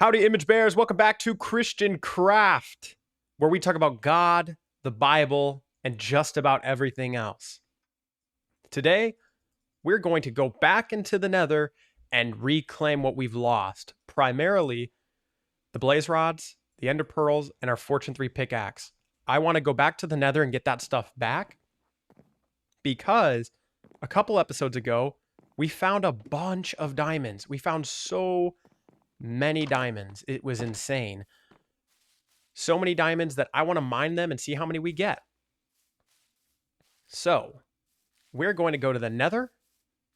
Howdy, image bearers. Welcome back to Christian Craft, where we talk about God, the Bible, and just about everything else. Today, we're going to go back into the Nether and reclaim what we've lost, primarily the blaze rods, the ender pearls, and our Fortune 3 pickaxe. I want to go back to the Nether and get that stuff back because a couple episodes ago, we found a bunch of diamonds. We found so many diamonds. It was insane. So many diamonds that I want to mine them and see how many we get. So we're going to go to the Nether,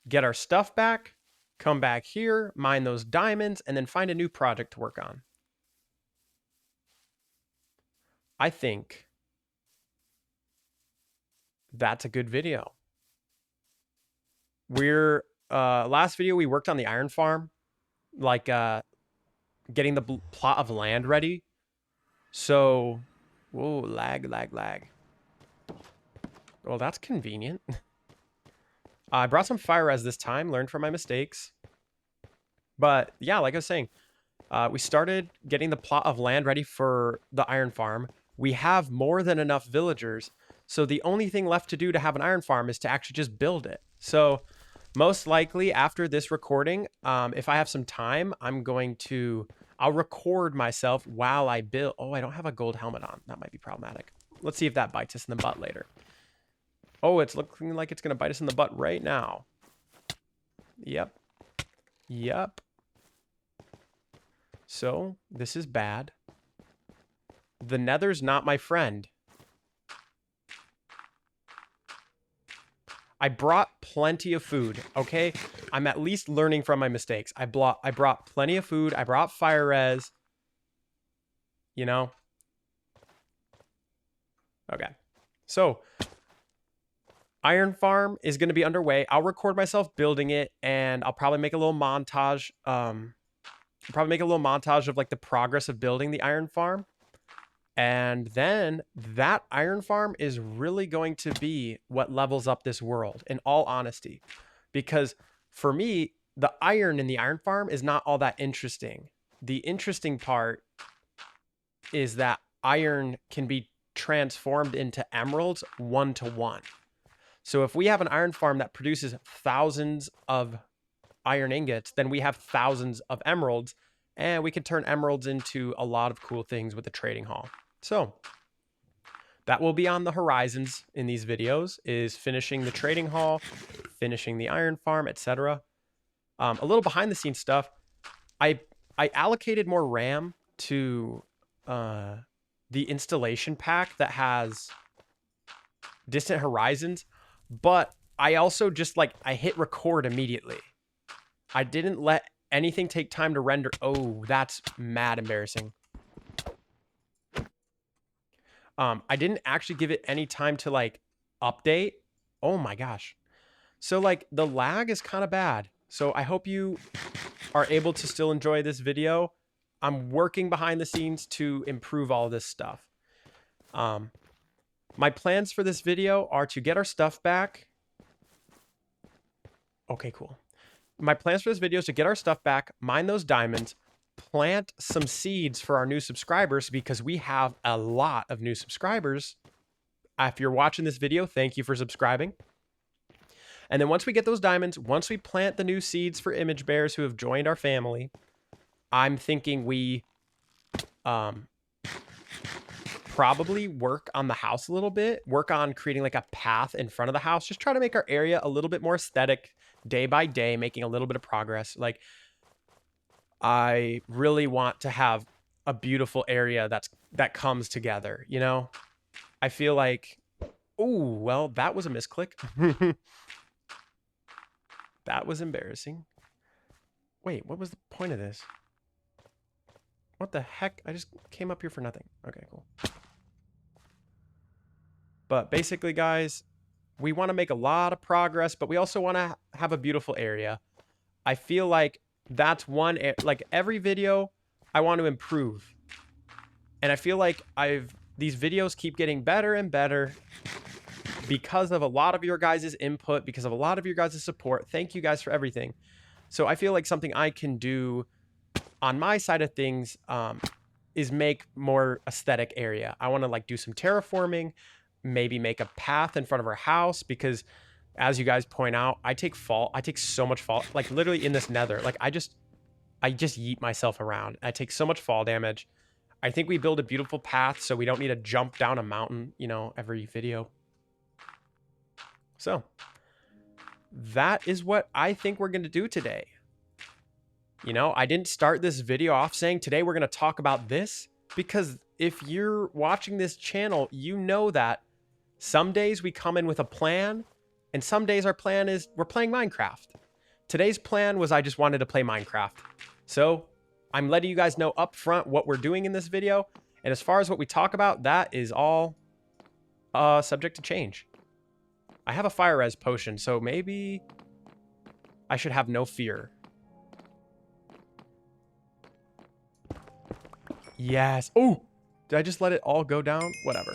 get our stuff back, come back here, mine those diamonds, and then find a new project to work on. I think that's a good video. Last video we worked on the iron farm, like getting the plot of land ready. So, whoa, lag. Well, that's convenient. I brought some fire res this time, learned from my mistakes. But yeah, like I was saying, we started getting the plot of land ready for the iron farm. We have more than enough villagers. So the only thing left to do to have an iron farm is to actually just build it. So most likely after this recording, if I have some time, I'll record myself while I build. Oh, I don't have a gold helmet on. That might be problematic. Let's see if that bites us in the butt later. Oh, it's looking like it's going to bite us in the butt right now. Yep. So, this is bad. The Nether's not my friend. I brought plenty of food, okay? I'm at least learning from my mistakes. I brought plenty of food. I brought fire res. You know? Okay. So, iron farm is going to be underway. I'll record myself building it, and I'll probably make a little montage. Of like the progress of building the iron farm. And then that iron farm is really going to be what levels up this world, in all honesty. Because for me, the iron in the iron farm is not all that interesting. The interesting part is that iron can be transformed into emeralds 1-to-1. So if we have an iron farm that produces thousands of iron ingots, then we have thousands of emeralds, and we can turn emeralds into a lot of cool things with the trading hall. So that will be on the horizons in these videos, is finishing the trading hall, finishing the iron farm, etc. A little behind the scenes stuff. I allocated more RAM to the installation pack that has distant horizons, but I also just I hit record immediately. I didn't let anything take time to render. Oh, that's mad embarrassing. I didn't actually give it any time to update. Oh my gosh. So the lag is kind of bad. So I hope you are able to still enjoy this video. I'm working behind the scenes to improve all this stuff. My plans for this video are to get our stuff back. Okay, cool. My plans for this video is to get our stuff back, mine those diamonds, plant some seeds for our new subscribers because we have a lot of new subscribers. If you're watching this video, thank you for subscribing. And then once we get those diamonds, once we plant the new seeds for image bearers who have joined our family, I'm thinking we probably work on the house a little bit, work on creating a path in front of the house, just try to make our area a little bit more aesthetic day by day, making a little bit of progress. I really want to have a beautiful area that comes together, you know? I feel like, oh, well, that was a misclick. That was embarrassing. Wait, what was the point of this? What the heck? I just came up here for nothing. Okay, cool. But basically, guys, we want to make a lot of progress, but we also want to have a beautiful area. I feel like that's one, every video I want to improve. And I feel like these videos keep getting better and better because of a lot of your guys' input, because of a lot of your guys' support. Thank you guys for everything. So I feel like something I can do on my side of things is make more aesthetic area. I want to like do some terraforming, maybe make a path in front of our house, because as you guys point out, I take so much fall, like literally in this nether. Like I just yeet myself around. I take so much fall damage. I think we build a beautiful path so we don't need to jump down a mountain, you know, every video. So that is what I think we're going to do today. You know, I didn't start this video off saying today we're going to talk about this, because if you're watching this channel, you know that some days we come in with a plan, and some days our plan is we're playing Minecraft. Today's plan was I just wanted to play Minecraft. So I'm letting you guys know up front what we're doing in this video. And as far as what we talk about, that is all subject to change. I have a fire res potion, so maybe I should have no fear. Yes. Oh, did I just let it all go down? Whatever.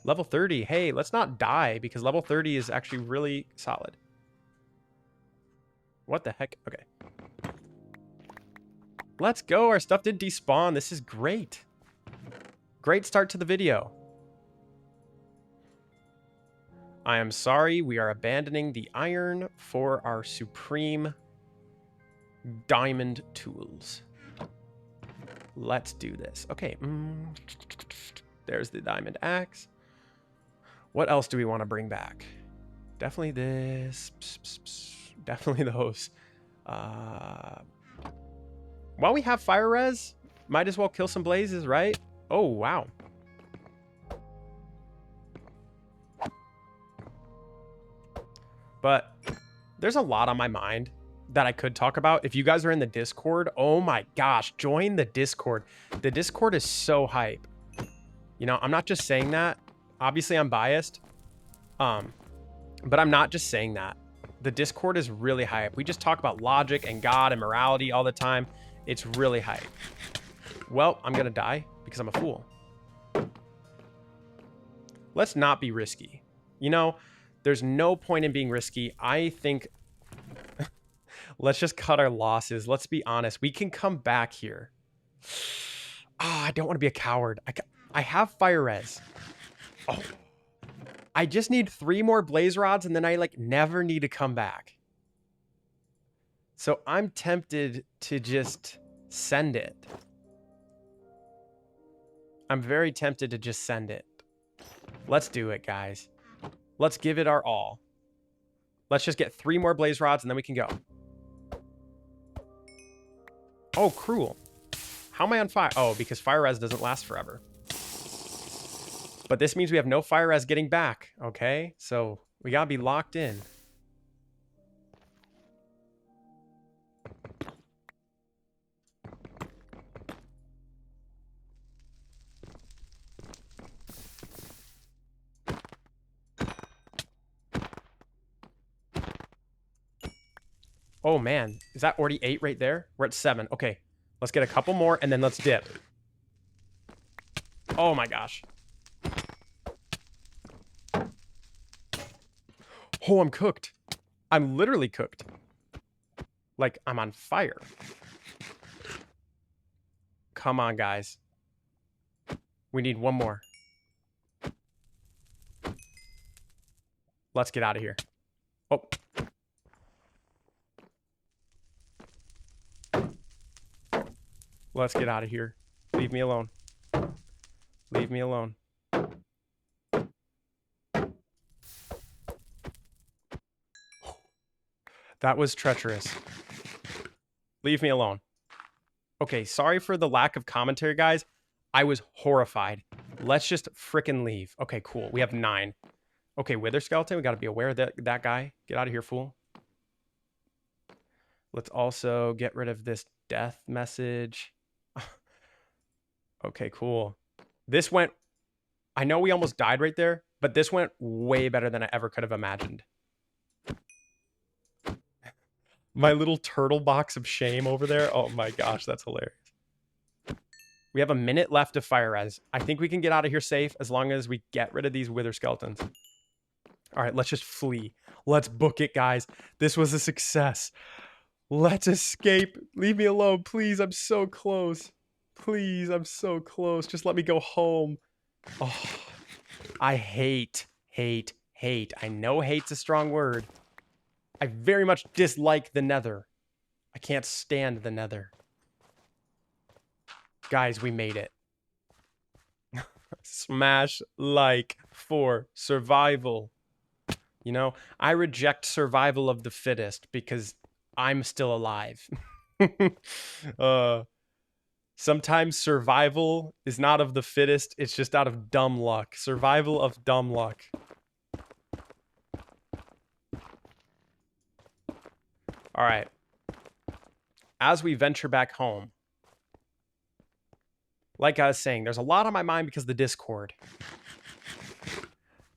Level 30. Hey, let's not die, because level 30 is actually really solid. What the heck? Okay. Let's go. Our stuff did despawn. This is great. Great start to the video. I am sorry. We are abandoning the iron for our supreme diamond tools. Let's do this. Okay. There's the diamond axe. What else do we want to bring back? Definitely this. Definitely those. While we have fire res, might as well kill some blazes, right? Oh, wow. But there's a lot on my mind that I could talk about. If you guys are in the Discord, oh my gosh, join the Discord. The Discord is so hype. You know, I'm not just saying that. Obviously, I'm biased. But I'm not just saying that. The Discord is really hype. We just talk about logic and God and morality all the time. It's really hype. Well, I'm gonna die because I'm a fool. Let's not be risky. You know, there's no point in being risky. I think let's just cut our losses. Let's be honest. We can come back here. Ah, I don't want to be a coward. I have fire res. Oh, I just need 3 more blaze rods, and then I like never need to come back. So I'm tempted to just send it. I'm very tempted to just send it. Let's do it, guys. Let's give it our all. Let's just get 3 more blaze rods, and then we can go. Oh, cruel. How am I on fire? Oh, because fire res doesn't last forever. But this means we have no fire res getting back, okay? So we gotta be locked in. Oh man, is that already 8 right there? We're at 7. Okay, let's get a couple more and then let's dip. Oh my gosh. Oh, I'm cooked. I'm literally cooked. Like, I'm on fire. Come on, guys. We need one more. Let's get out of here. Oh. Let's get out of here. Leave me alone. Leave me alone. That was treacherous. Leave me alone. Okay, sorry for the lack of commentary, guys. I was horrified. Let's just frickin' leave. Okay, cool. We have 9. Okay, Wither Skeleton. We got to be aware of that guy. Get out of here, fool. Let's also get rid of this death message. Okay, cool. This went... I know we almost died right there, but this went way better than I ever could have imagined. My little turtle box of shame over there. Oh my gosh, that's hilarious. We have a minute left of fire res. I think we can get out of here safe as long as we get rid of these Wither Skeletons. All right, let's just flee. Let's book it, guys. This was a success. Let's escape. Leave me alone, please. I'm so close. Please, I'm so close. Just let me go home. Oh, I hate. I know hate's a strong word. I very much dislike the Nether. I can't stand the Nether. Guys, we made it. Smash like for survival. You know, I reject survival of the fittest because I'm still alive. Sometimes survival is not of the fittest, it's just out of dumb luck. Survival of dumb luck. All right. As we venture back home, like I was saying, there's a lot on my mind because of the Discord.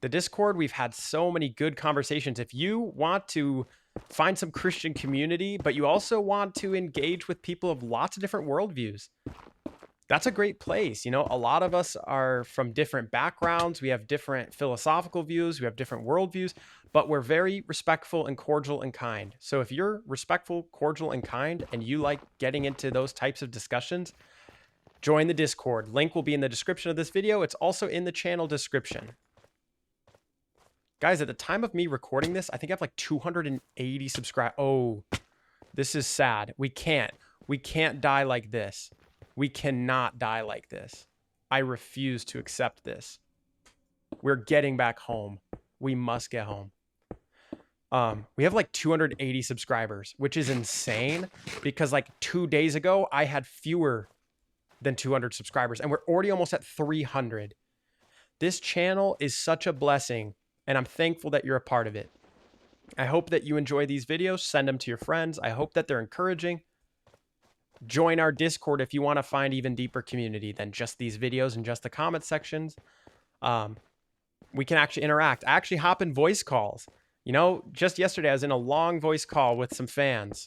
The Discord, we've had so many good conversations. If you want to find some Christian community, but you also want to engage with people of lots of different worldviews, that's a great place. You know, a lot of us are from different backgrounds. We have different philosophical views. We have different worldviews, but we're very respectful and cordial and kind. So if you're respectful, cordial, and kind, and you like getting into those types of discussions, join the Discord. Link will be in the description of this video. It's also in the channel description. Guys, at the time of me recording this, I think I have like 280 subscribers. Oh, this is sad. We can't die like this. We cannot die like this. I refuse to accept this. We're getting back home. We must get home. We have like 280 subscribers, which is insane because like 2 days ago, I had fewer than 200 subscribers and we're already almost at 300. This channel is such a blessing and I'm thankful that you're a part of it. I hope that you enjoy these videos. Send them to your friends. I hope that they're encouraging. Join our Discord if you want to find even deeper community than just these videos and just the comment sections. We can actually interact. I actually hop in voice calls. You know, just yesterday I was in a long voice call with some fans.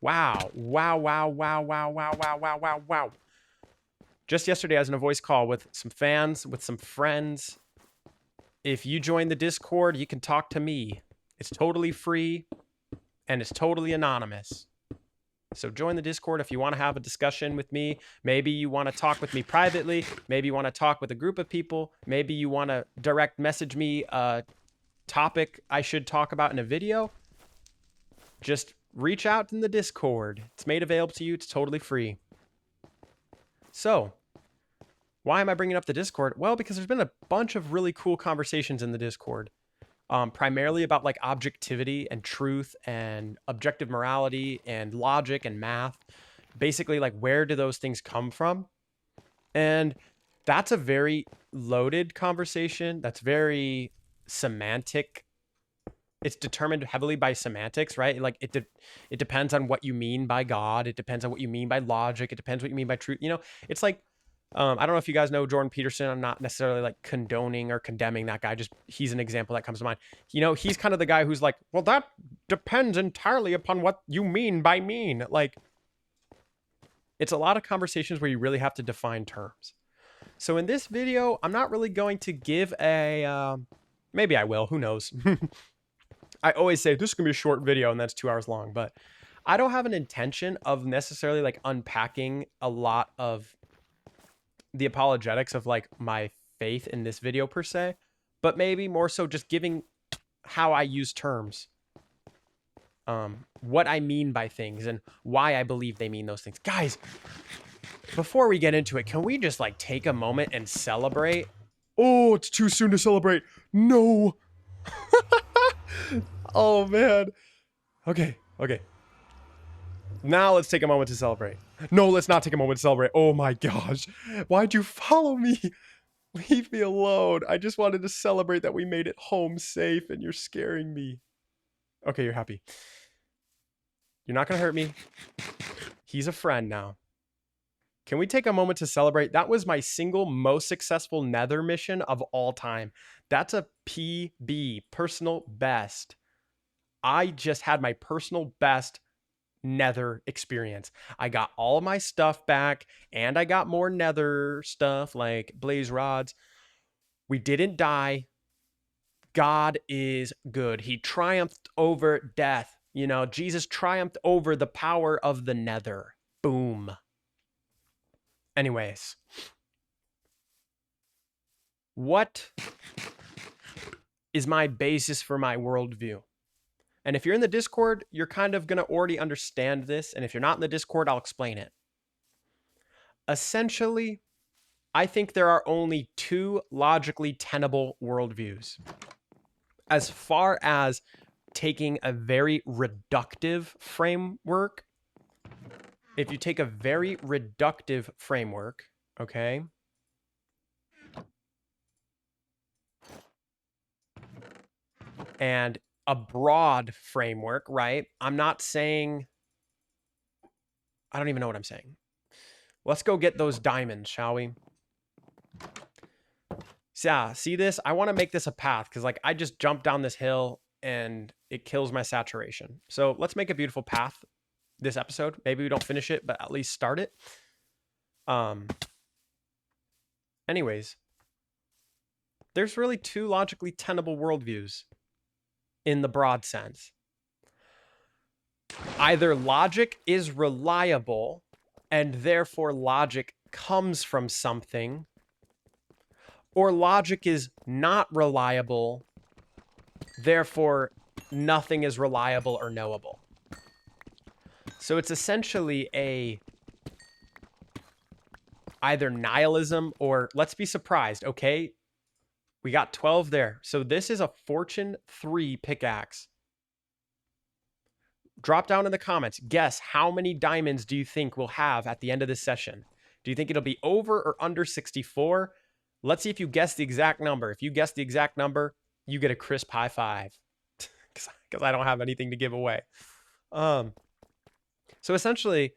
Wow. Just yesterday I was in a voice call with some fans, with some friends. If you join the Discord, you can talk to me. It's totally free and it's totally anonymous. So join the Discord if you want to have a discussion with me. Maybe you want to talk with me privately. Maybe you want to talk with a group of people. Maybe you want to direct message me a topic I should talk about in a video. Just reach out in the Discord. It's made available to you. It's totally free. So, why am I bringing up the Discord? Well, because there's been a bunch of really cool conversations in the Discord. Primarily about like objectivity and truth and objective morality and logic and math. Basically, like where do those things come from? And that's a very loaded conversation. That's very semantic. It's determined heavily by semantics, right? Like it depends on what you mean by God. It depends on what you mean by logic. It depends what you mean by truth. You know, it's like I don't know if you guys know Jordan Peterson. I'm not necessarily like condoning or condemning that guy. Just he's an example that comes to mind. You know, he's kind of the guy who's like, well, that depends entirely upon what you mean by mean. Like, it's a lot of conversations where you really have to define terms. So in this video, I'm not really going to give a, maybe I will, who knows? I always say this is gonna be a short video and that's 2 hours long, but I don't have an intention of necessarily like unpacking a lot of the apologetics of like my faith in this video per se, but maybe more so just giving how I use terms, what I mean by things and why I believe they mean those things. Guys, before we get into it, can we just like take a moment and celebrate? Oh, it's too soon to celebrate. No. Oh man. Okay. Now let's take a moment to celebrate. No, let's not take a moment to celebrate. Oh my gosh. Why'd you follow me? Leave me alone. I just wanted to celebrate that we made it home safe and you're scaring me. Okay, you're happy. You're not going to hurt me. He's a friend now. Can we take a moment to celebrate? That was my single most successful Nether mission of all time. That's a PB, personal best. I just had my personal best Nether experience. I got all my stuff back and I got more Nether stuff like blaze rods. We didn't die. God is good. He triumphed over death. You know, Jesus triumphed over the power of the Nether. Boom. Anyways, what is my basis for my worldview? And if you're in the Discord, you're kind of going to already understand this. And if you're not in the Discord, I'll explain it. Essentially, I think there are only two logically tenable worldviews. As far as taking a very reductive framework, if you take a very reductive framework, okay, and a broad framework, right? I'm not saying, I don't even know what I'm saying. Let's go get those diamonds, shall we? So, yeah, see this? I want to make this a path because like I just jumped down this hill and it kills my saturation. So let's make a beautiful path this episode. Maybe we don't finish it, but at least start it. Anyways, there's really two logically tenable worldviews in the broad sense. Either logic is reliable and therefore logic comes from something, or logic is not reliable, therefore nothing is reliable or knowable. So it's essentially a either nihilism or let's be surprised, okay? We got 12 there. So this is a Fortune 3 pickaxe. Drop down in the comments. Guess how many diamonds do you think we'll have at the end of this session? Do you think it'll be over or under 64? Let's see if you guess the exact number. If you guess the exact number, you get a crisp high five. Because I don't have anything to give away. So essentially,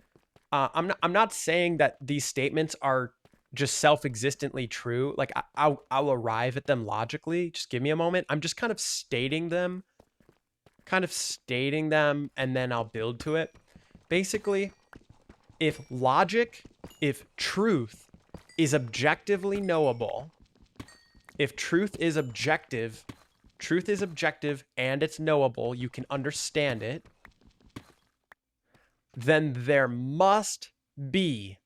I'm not saying that these statements are just self-existently true. Like I'll arrive at them logically. Just give me a moment. I'm just kind of stating them, and then I'll build to it. Basically, if truth is objectively knowable, if truth is objective and it's knowable, you can understand it, then there must be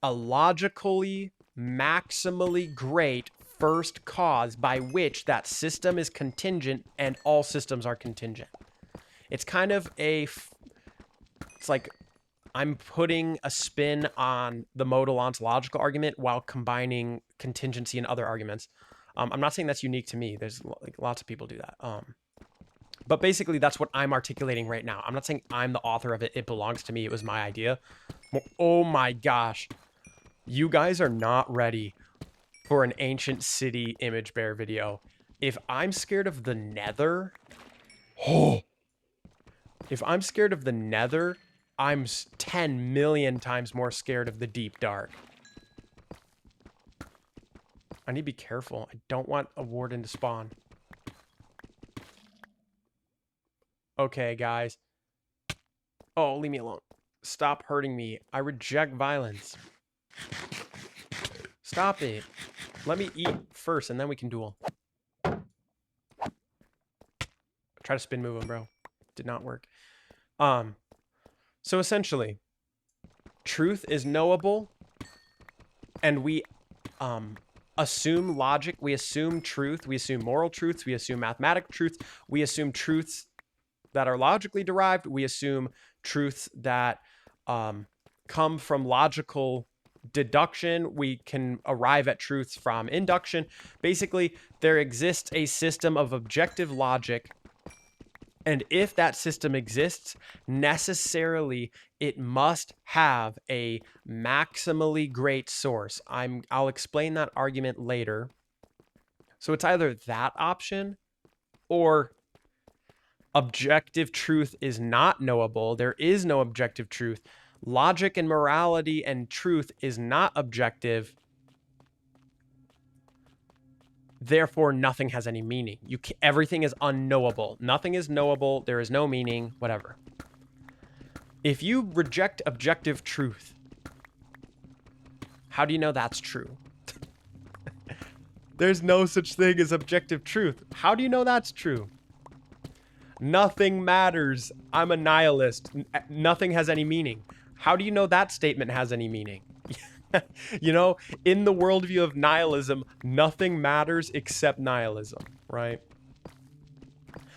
a logically, maximally great first cause by which that system is contingent and all systems are contingent. It's kind of it's like I'm putting a spin on the modal ontological argument while combining contingency and other arguments. I'm not saying that's unique to me. There's like lots of people do that. But basically, that's what I'm articulating right now. I'm not saying I'm the author of it. It belongs to me. It was my idea. Oh my gosh. You guys are not ready for an ancient city image bear video. If I'm scared of the Nether, if I'm scared of the Nether, I'm 10 million times more scared of the deep dark. I need to be careful. I don't want a warden to spawn. Okay, guys. Oh, leave me alone. Stop hurting me. I reject violence. Stop it. Let me eat first, and then we can duel. Try to spin move him, bro. Did not work. So essentially, truth is knowable, and we assume logic, we assume truth, we assume moral truths, we assume mathematic truths, we assume truths that are logically derived, we assume truths that come from logical deduction, we can arrive at truths from induction. Basically, there exists a system of objective logic, and if that system exists, necessarily it must have a maximally great source. I'll explain that argument later. So it's either that option or objective truth is not knowable. There is no objective truth. Logic and morality and truth is not objective. Therefore, nothing has any meaning. Everything is unknowable. Nothing is knowable. There is no meaning, whatever. If you reject objective truth, how do you know that's true? There's no such thing as objective truth. How do you know that's true? Nothing matters. I'm a nihilist. Nothing has any meaning. How do you know that statement has any meaning? You know, in the worldview of nihilism, nothing matters except nihilism, right?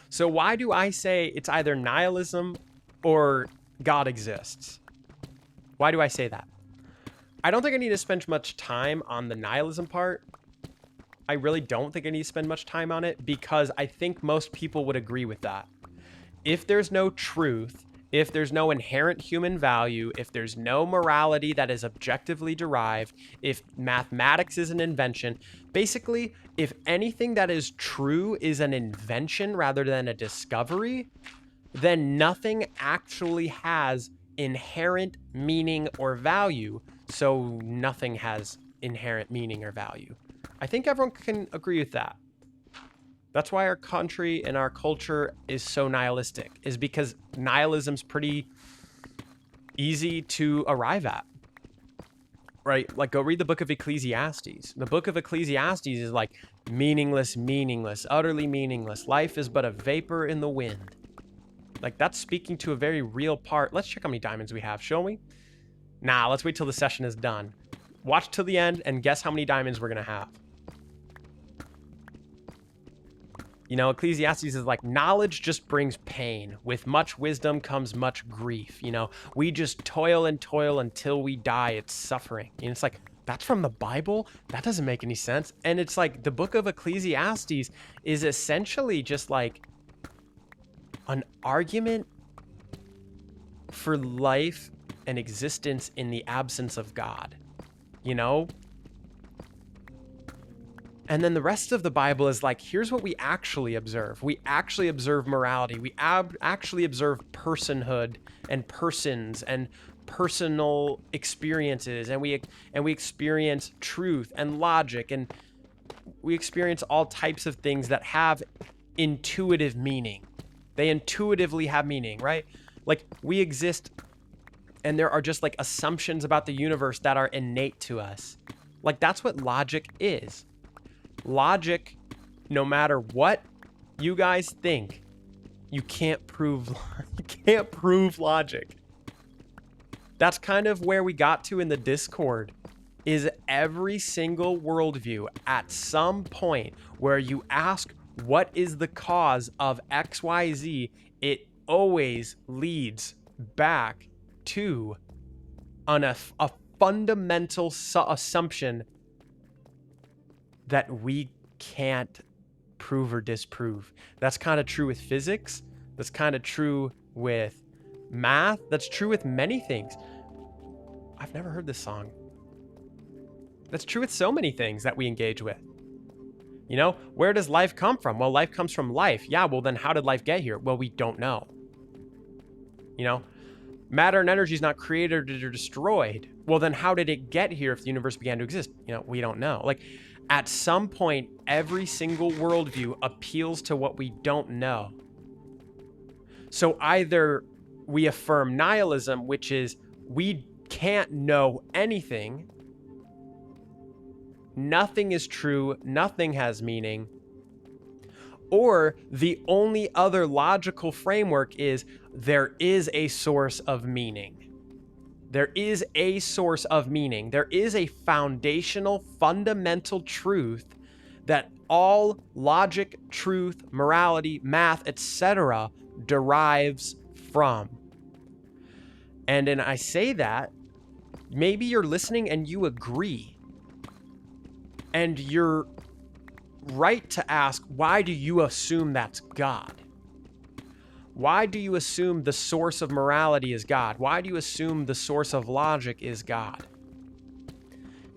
So why do I say it's either nihilism or God exists? Why do I say that? I don't think I need to spend much time on the nihilism part. I really don't think I need to spend much time on it because I think most people would agree with that. If there's no truth, if there's no inherent human value, if there's no morality that is objectively derived, if mathematics is an invention, basically, if anything that is true is an invention rather than a discovery, then nothing actually has inherent meaning or value. So nothing has inherent meaning or value. I think everyone can agree with that. That's why our country and our culture is so nihilistic, is because nihilism's pretty easy to arrive at, right? Like, go read the book of Ecclesiastes. The book of Ecclesiastes is like meaningless, meaningless, utterly meaningless. Life is but a vapor in the wind. Like, that's speaking to a very real part. Let's check how many diamonds we have, shall we? Nah, let's wait till the session is done. Watch till the end and guess how many diamonds we're going to have. You know, Ecclesiastes is like, knowledge just brings pain. With much wisdom comes much grief. You know, we just toil and toil until we die. It's suffering. And it's like, that's from the Bible? That doesn't make any sense. And it's like, the book of Ecclesiastes is essentially just like an argument for life and existence in the absence of God, you know? And then the rest of the Bible is like, here's what we actually observe. We actually observe morality. We actually observe personhood and persons and personal experiences. And we experience truth and logic. And we experience all types of things that have intuitive meaning. They intuitively have meaning, right? Like, we exist and there are just like assumptions about the universe that are innate to us. Like, that's what logic is. Logic, no matter what you guys think, you can't prove logic. That's kind of where we got to in the Discord, is every single worldview at some point where you ask what is the cause of XYZ, it always leads back to a fundamental assumption that we can't prove or disprove. That's kind of true with physics. That's kind of true with math. That's true with many things. I've never heard this song. That's true with so many things that we engage with. You know, where does life come from? Well, life comes from life. Yeah, well, then how did life get here? Well, we don't know. You know, matter and energy is not created or destroyed. Well, then how did it get here if the universe began to exist? You know, we don't know. Like, at some point, every single worldview appeals to what we don't know. So either we affirm nihilism, which is we can't know anything, nothing is true, nothing has meaning, or the only other logical framework is there is a source of meaning. There is a source of meaning. There is a foundational, fundamental truth that all logic, truth, morality, math, etc. derives from. And I say that, maybe you're listening and you agree. And you're right to ask, why do you assume that's God? Why do you assume the source of morality is God? Why do you assume the source of logic is God?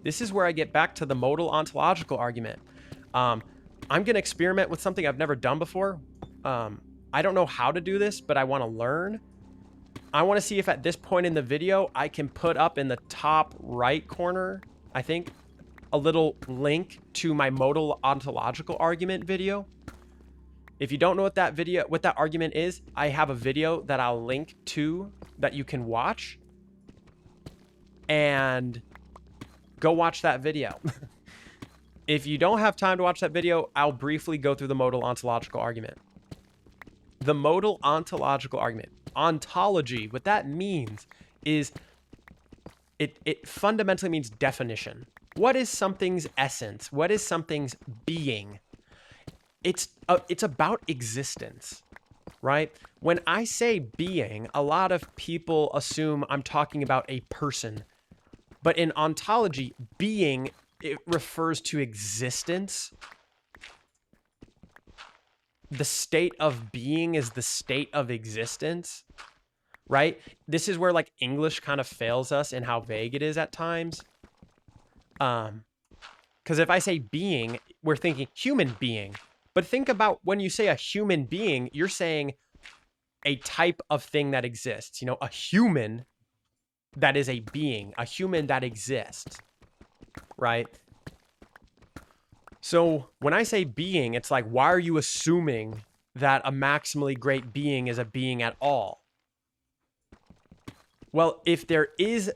This is where I get back to the modal ontological argument. I'm going to experiment with something I've never done before. I don't know how to do this, but I want to learn. I want to see if at this point in the video, I can put up in the top right corner, I think, a little link to my modal ontological argument video. If you don't know what that argument is, I have a video that I'll link to that you can watch, and go watch that video. If you don't have time to watch that video, I'll briefly go through the modal ontological argument. The modal ontological argument. Ontology, what that means is it fundamentally means definition. What is something's essence? What is something's being? It's about existence, right? When I say being, a lot of people assume I'm talking about a person. But in ontology, being, it refers to existence. The state of being is the state of existence, right? This is where like English kind of fails us in how vague it is at times. Because if I say being, we're thinking human being. But think about when you say a human being, you're saying a type of thing that exists. You know, a human that is a being, a human that exists, right? So when I say being, it's like, why are you assuming that a maximally great being is a being at all? Well, if there is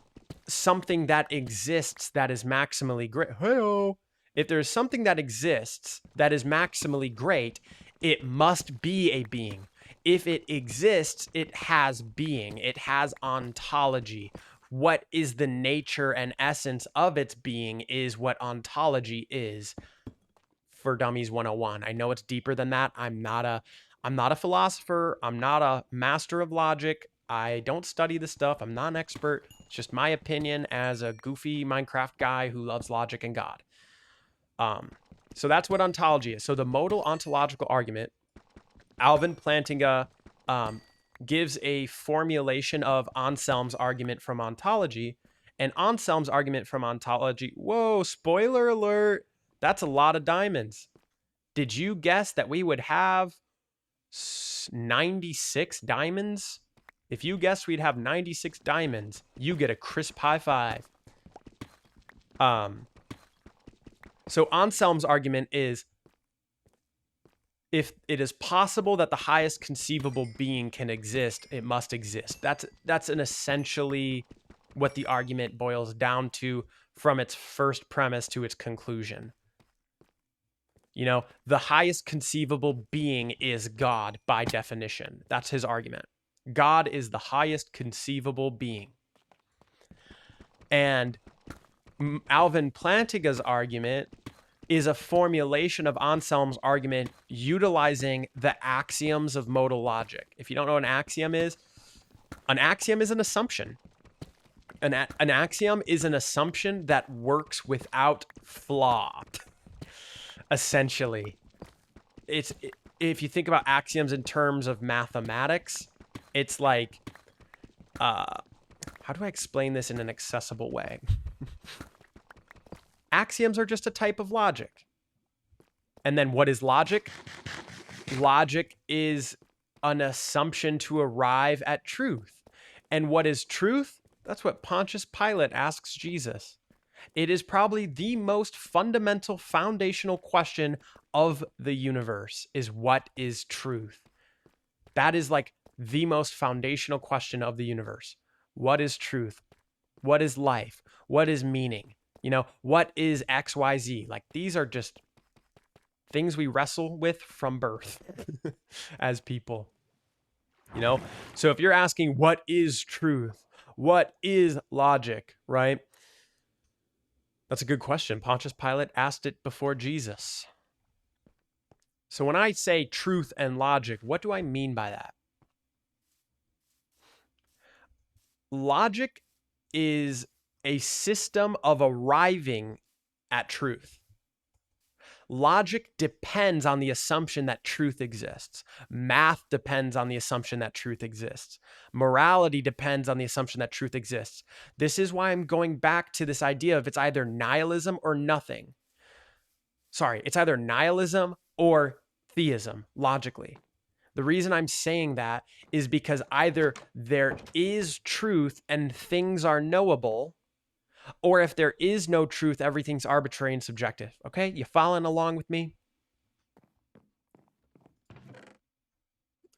something that exists that is maximally great, hey-oh, if there's something that exists that is maximally great, it must be a being. If it exists, it has being. It has ontology. What is the nature and essence of its being is what ontology is for Dummies 101. I know it's deeper than that. I'm not a philosopher. I'm not a master of logic. I don't study this stuff. I'm not an expert. It's just my opinion as a goofy Minecraft guy who loves logic and God. So that's what ontology is. So the modal ontological argument, Alvin Plantinga gives a formulation of Anselm's argument from ontology. And Anselm's argument from ontology, whoa, spoiler alert, that's a lot of diamonds. Did you guess that we would have 96 diamonds? If you guessed we'd have 96 diamonds, you get a crisp high five. So Anselm's argument is, if it is possible that the highest conceivable being can exist, it must exist. That's an essentially what the argument boils down to from its first premise to its conclusion. You know, the highest conceivable being is God by definition. That's his argument. God is the highest conceivable being. And Alvin Plantinga's argument is a formulation of Anselm's argument utilizing the axioms of modal logic. If you don't know what an axiom is an assumption. An axiom is an assumption that works without flaw. Essentially, if you think about axioms in terms of mathematics, it's like, how do I explain this in an accessible way? Axioms are just a type of logic. And then what is logic? Logic is an assumption to arrive at truth. And what is truth? That's what Pontius Pilate asks Jesus. It is probably the most fundamental foundational question of the universe, is what is truth? That is like the most foundational question of the universe. What is truth? What is life? What is meaning? You know, what is XYZ? Like, these are just things we wrestle with from birth as people, you know? So if you're asking what is truth? What is logic, right? That's a good question. Pontius Pilate asked it before Jesus. So when I say truth and logic, what do I mean by that? Logic is a system of arriving at truth. Logic depends on the assumption that truth exists. Math depends on the assumption that truth exists. Morality depends on the assumption that truth exists. This is why I'm going back to this idea of it's either nihilism or nothing. Sorry, it's either nihilism or theism, logically. The reason I'm saying that is because either there is truth and things are knowable, or if there is no truth, everything's arbitrary and subjective. Okay, you following along with me?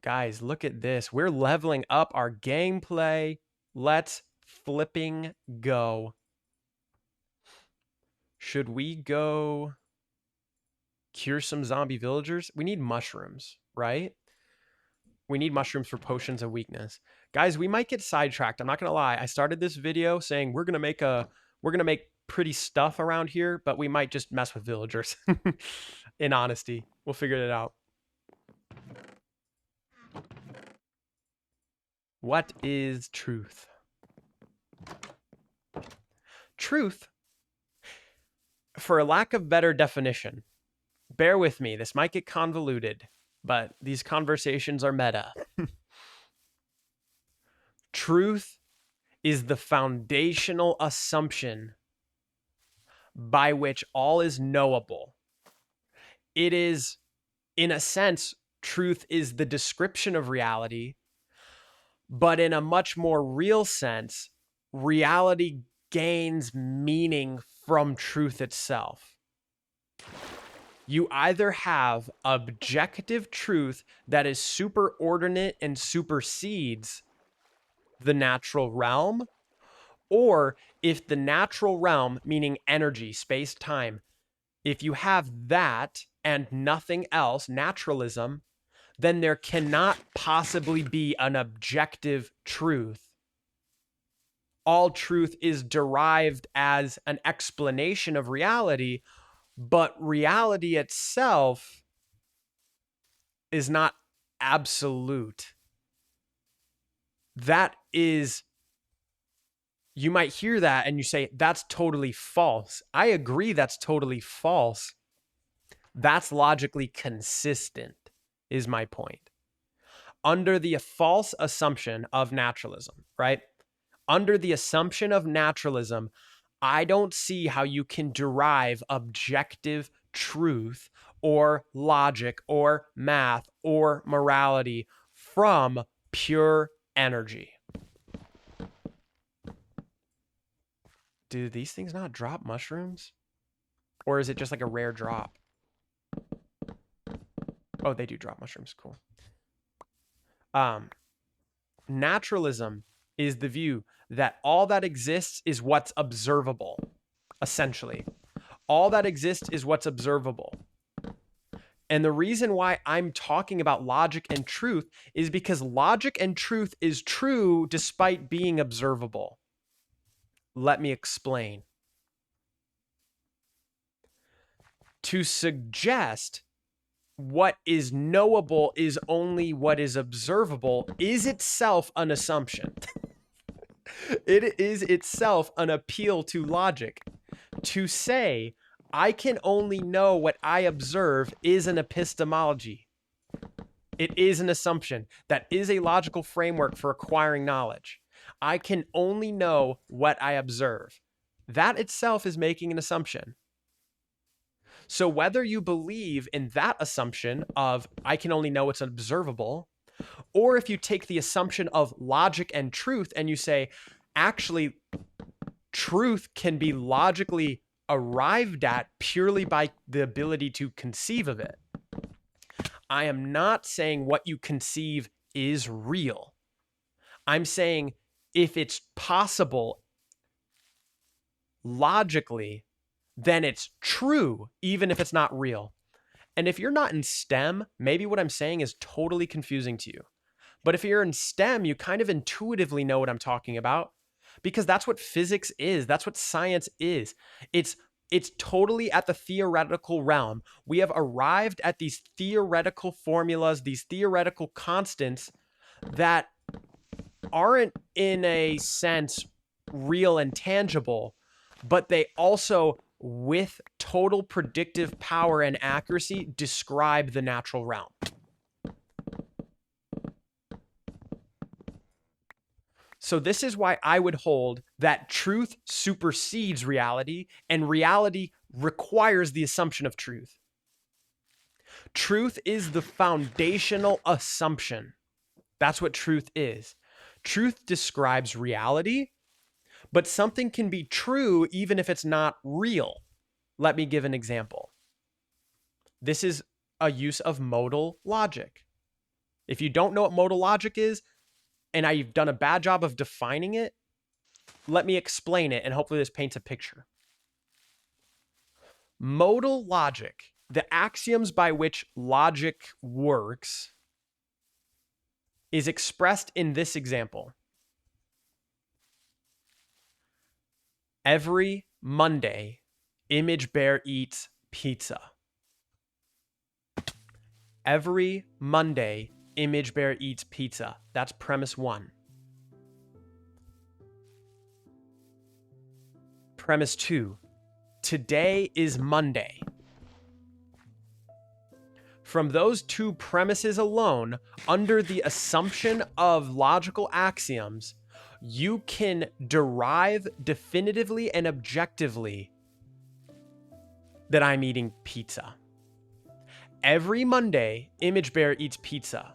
Guys, look at this. We're leveling up our gameplay. Let's flipping go. Should we go cure some zombie villagers? We need mushrooms, right? We need mushrooms for potions of weakness. Guys, we might get sidetracked. I'm not gonna lie. I started this video saying we're gonna make pretty stuff around here, but we might just mess with villagers. In honesty, we'll figure it out. What is truth? Truth, for a lack of better definition, bear with me, this might get convoluted, but these conversations are meta. Truth is the foundational assumption by which all is knowable. It is, in a sense, truth is the description of reality, but in a much more real sense, reality gains meaning from truth itself. You either have objective truth that is superordinate and supersedes the natural realm, or if the natural realm, meaning energy, space, time, if you have that and nothing else, naturalism, then there cannot possibly be an objective truth. All truth is derived as an explanation of reality, but reality itself is not absolute. That is, you might hear that and you say, that's totally false. I agree that's totally false. That's logically consistent, is my point. Under the false assumption of naturalism, right? Under the assumption of naturalism, I don't see how you can derive objective truth or logic or math or morality from pure energy. Do these things not drop mushrooms? Or is it just like a rare drop? Oh, they do drop mushrooms. Cool. Naturalism is the view that all that exists is what's observable, essentially. All that exists is what's observable. And the reason why I'm talking about logic and truth is because logic and truth is true despite being observable. Let me explain. To suggest what is knowable is only what is observable is itself an assumption. It is itself an appeal to logic. To say, I can only know what I observe is an epistemology. It is an assumption. That is a logical framework for acquiring knowledge. I can only know what I observe. That itself is making an assumption. So whether you believe in that assumption of I can only know what's observable, or if you take the assumption of logic and truth and you say, actually, truth can be logically arrived at purely by the ability to conceive of it. I am not saying what you conceive is real. I'm saying if it's possible logically, then it's true, even if it's not real. And if you're not in STEM, maybe what I'm saying is totally confusing to you. But if you're in STEM, you kind of intuitively know what I'm talking about, because that's what physics is. That's what science is. It's totally at the theoretical realm. We have arrived at these theoretical formulas, these theoretical constants that aren't in a sense real and tangible, but they also, with total predictive power and accuracy, describe the natural realm. So this is why I would hold that truth supersedes reality, and reality requires the assumption of truth. Truth is the foundational assumption. That's what truth is. Truth describes reality, but something can be true even if it's not real. Let me give an example. This is a use of modal logic. If you don't know what modal logic is, and I've done a bad job of defining it, let me explain it, and hopefully this paints a picture. Modal logic, the axioms by which logic works, is expressed in this example. Every Monday, Image Bear eats pizza. Every Monday, Image Bear eats pizza. That's premise 1. Premise 2. Today is Monday. From those 2 premises alone, under the assumption of logical axioms, you can derive definitively and objectively that I'm eating pizza. Every Monday, Image Bear eats pizza.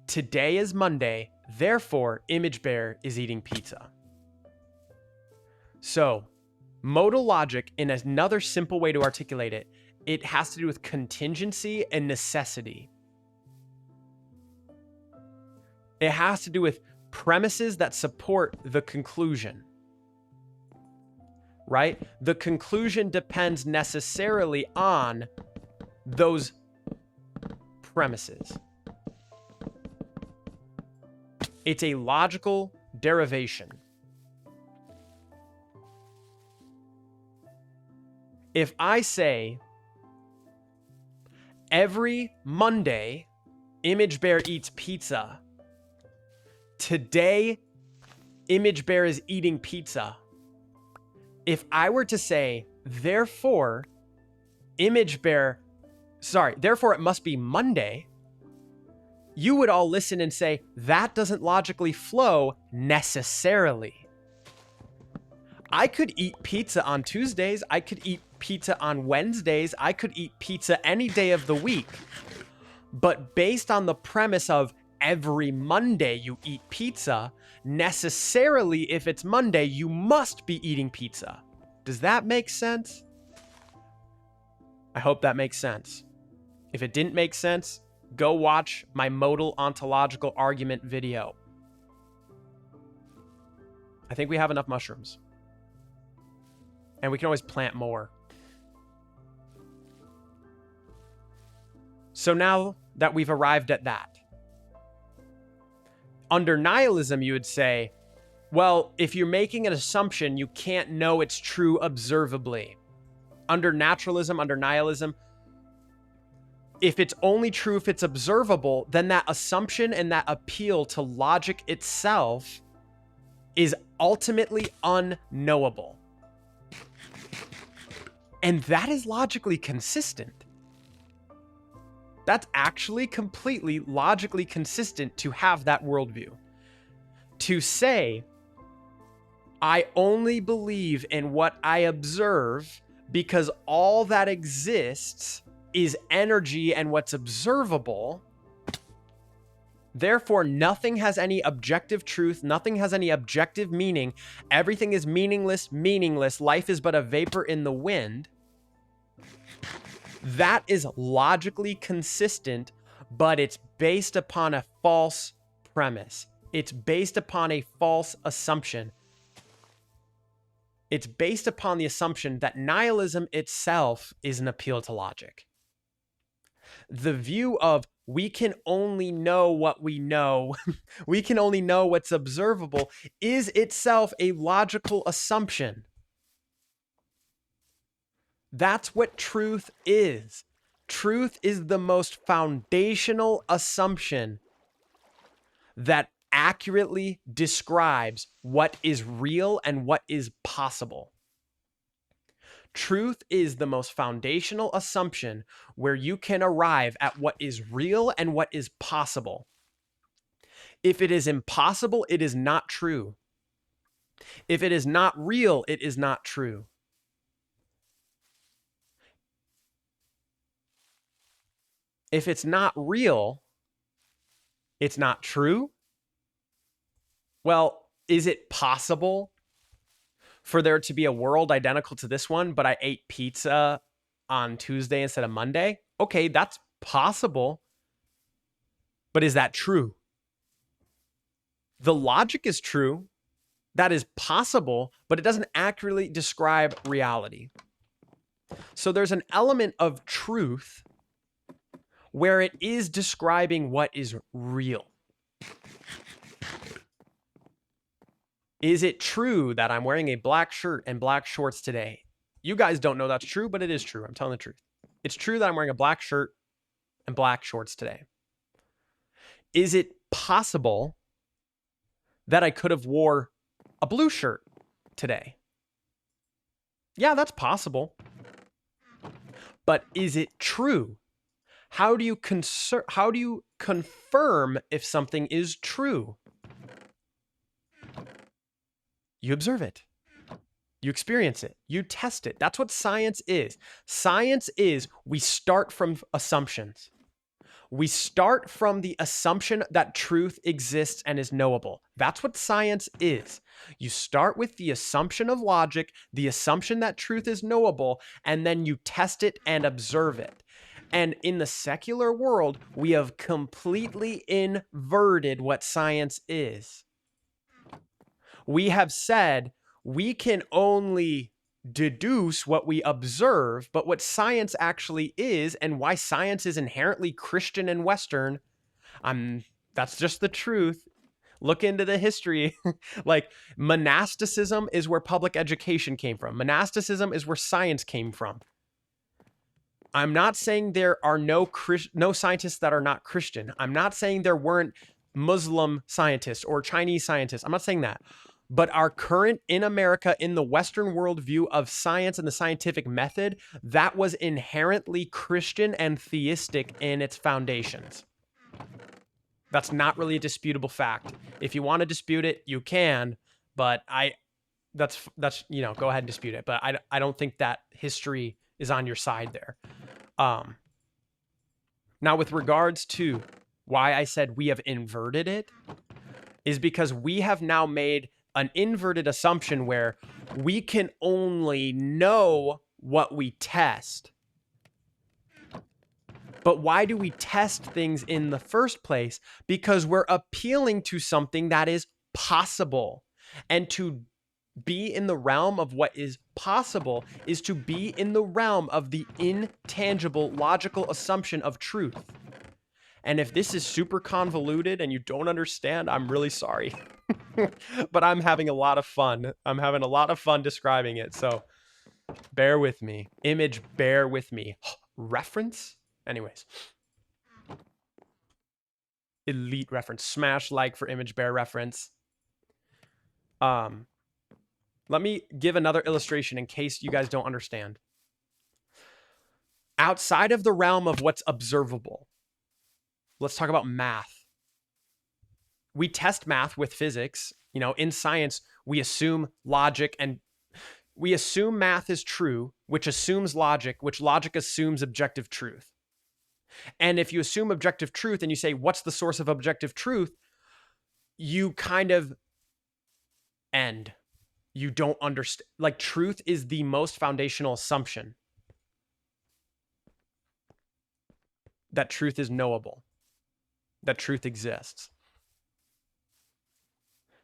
Today is Monday, therefore, Image Bear is eating pizza. So, modal logic, in another simple way to articulate it, it has to do with contingency and necessity. It has to do with premises that support the conclusion, right? The conclusion depends necessarily on those premises. It's a logical derivation. If I say, every Monday, Image Bear eats pizza. Today, Image Bear is eating pizza. If I were to say, therefore, therefore it must be Monday, you would all listen and say, that doesn't logically flow necessarily. I could eat pizza on Tuesdays. I could eat pizza on Wednesdays. I could eat pizza any day of the week. But based on the premise of every Monday you eat pizza, necessarily if it's Monday, you must be eating pizza. Does that make sense? I hope that makes sense. If it didn't make sense, go watch my modal ontological argument video. I think we have enough mushrooms. And we can always plant more. So now that we've arrived at that, under nihilism, you would say, well, if you're making an assumption, you can't know it's true observably. Under naturalism, under nihilism, if it's only true if it's observable, then that assumption and that appeal to logic itself is ultimately unknowable. And that is logically consistent. That's actually completely logically consistent to have that worldview. To say, I only believe in what I observe because all that exists is energy and what's observable. Therefore, nothing has any objective truth. Nothing has any objective meaning. Everything is meaningless. Life is but a vapor in the wind. That is logically consistent, but it's based upon a false premise. It's based upon a false assumption. It's based upon the assumption that nihilism itself is an appeal to logic. The view of we can only know what we know, we can only know what's observable, is itself a logical assumption. That's what truth is. Truth is the most foundational assumption that accurately describes what is real and what is possible. Truth is the most foundational assumption where you can arrive at what is real and what is possible. If it is impossible, it is not true. If it is not real, it is not true. If it's not real, it's not true. Well, is it possible for there to be a world identical to this one, but I ate pizza on Tuesday instead of Monday? Okay, that's possible. But is that true? The logic is true. That is possible, but it doesn't accurately describe reality. So there's an element of truth where it is describing what is real. Is it true that I'm wearing a black shirt and black shorts today? You guys don't know that's true, but it is true. I'm telling the truth. It's true that I'm wearing a black shirt and black shorts today. Is it possible that I could have wore a blue shirt today? Yeah, that's possible. But is it true? How do you confirm if something is true? You observe it. You experience it. You test it. That's what science is. Science is we start from assumptions. We start from the assumption that truth exists and is knowable. That's what science is. You start with the assumption of logic, the assumption that truth is knowable, and then you test it and observe it. And in the secular world, we have completely inverted what science is. We have said we can only deduce what we observe, but what science actually is and why science is inherently Christian and Western, that's just the truth. Look into the history. Like monasticism is where public education came from. Monasticism is where science came from. I'm not saying there are no scientists that are not Christian. I'm not saying there weren't Muslim scientists or Chinese scientists. I'm not saying that. But our current in America, in the Western world view of science and the scientific method, that was inherently Christian and theistic in its foundations. That's not really a disputable fact. If you want to dispute it, you can, but that's go ahead and dispute it. But I don't think that history is on your side there. Now, with regards to why I said we have inverted it, is because we have now made an inverted assumption where we can only know what we test. But why do we test things in the first place? Because we're appealing to something that is possible. And to be in the realm of what is possible is to be in the realm of the intangible logical assumption of truth. And if this is super convoluted and you don't understand, I'm really sorry. But I'm having a lot of fun. I'm having a lot of fun describing it. So bear with me. Image, bear with me. Reference? Anyways. Elite reference. Smash like for image, bear reference. Let me give another illustration in case you guys don't understand. Outside of the realm of what's observable, let's talk about math. We test math with physics. In science, we assume logic and we assume math is true, which assumes logic, which logic assumes objective truth. And if you assume objective truth and you say, what's the source of objective truth? You kind of end. You don't understand. Like, truth is the most foundational assumption. That truth is knowable. That truth exists.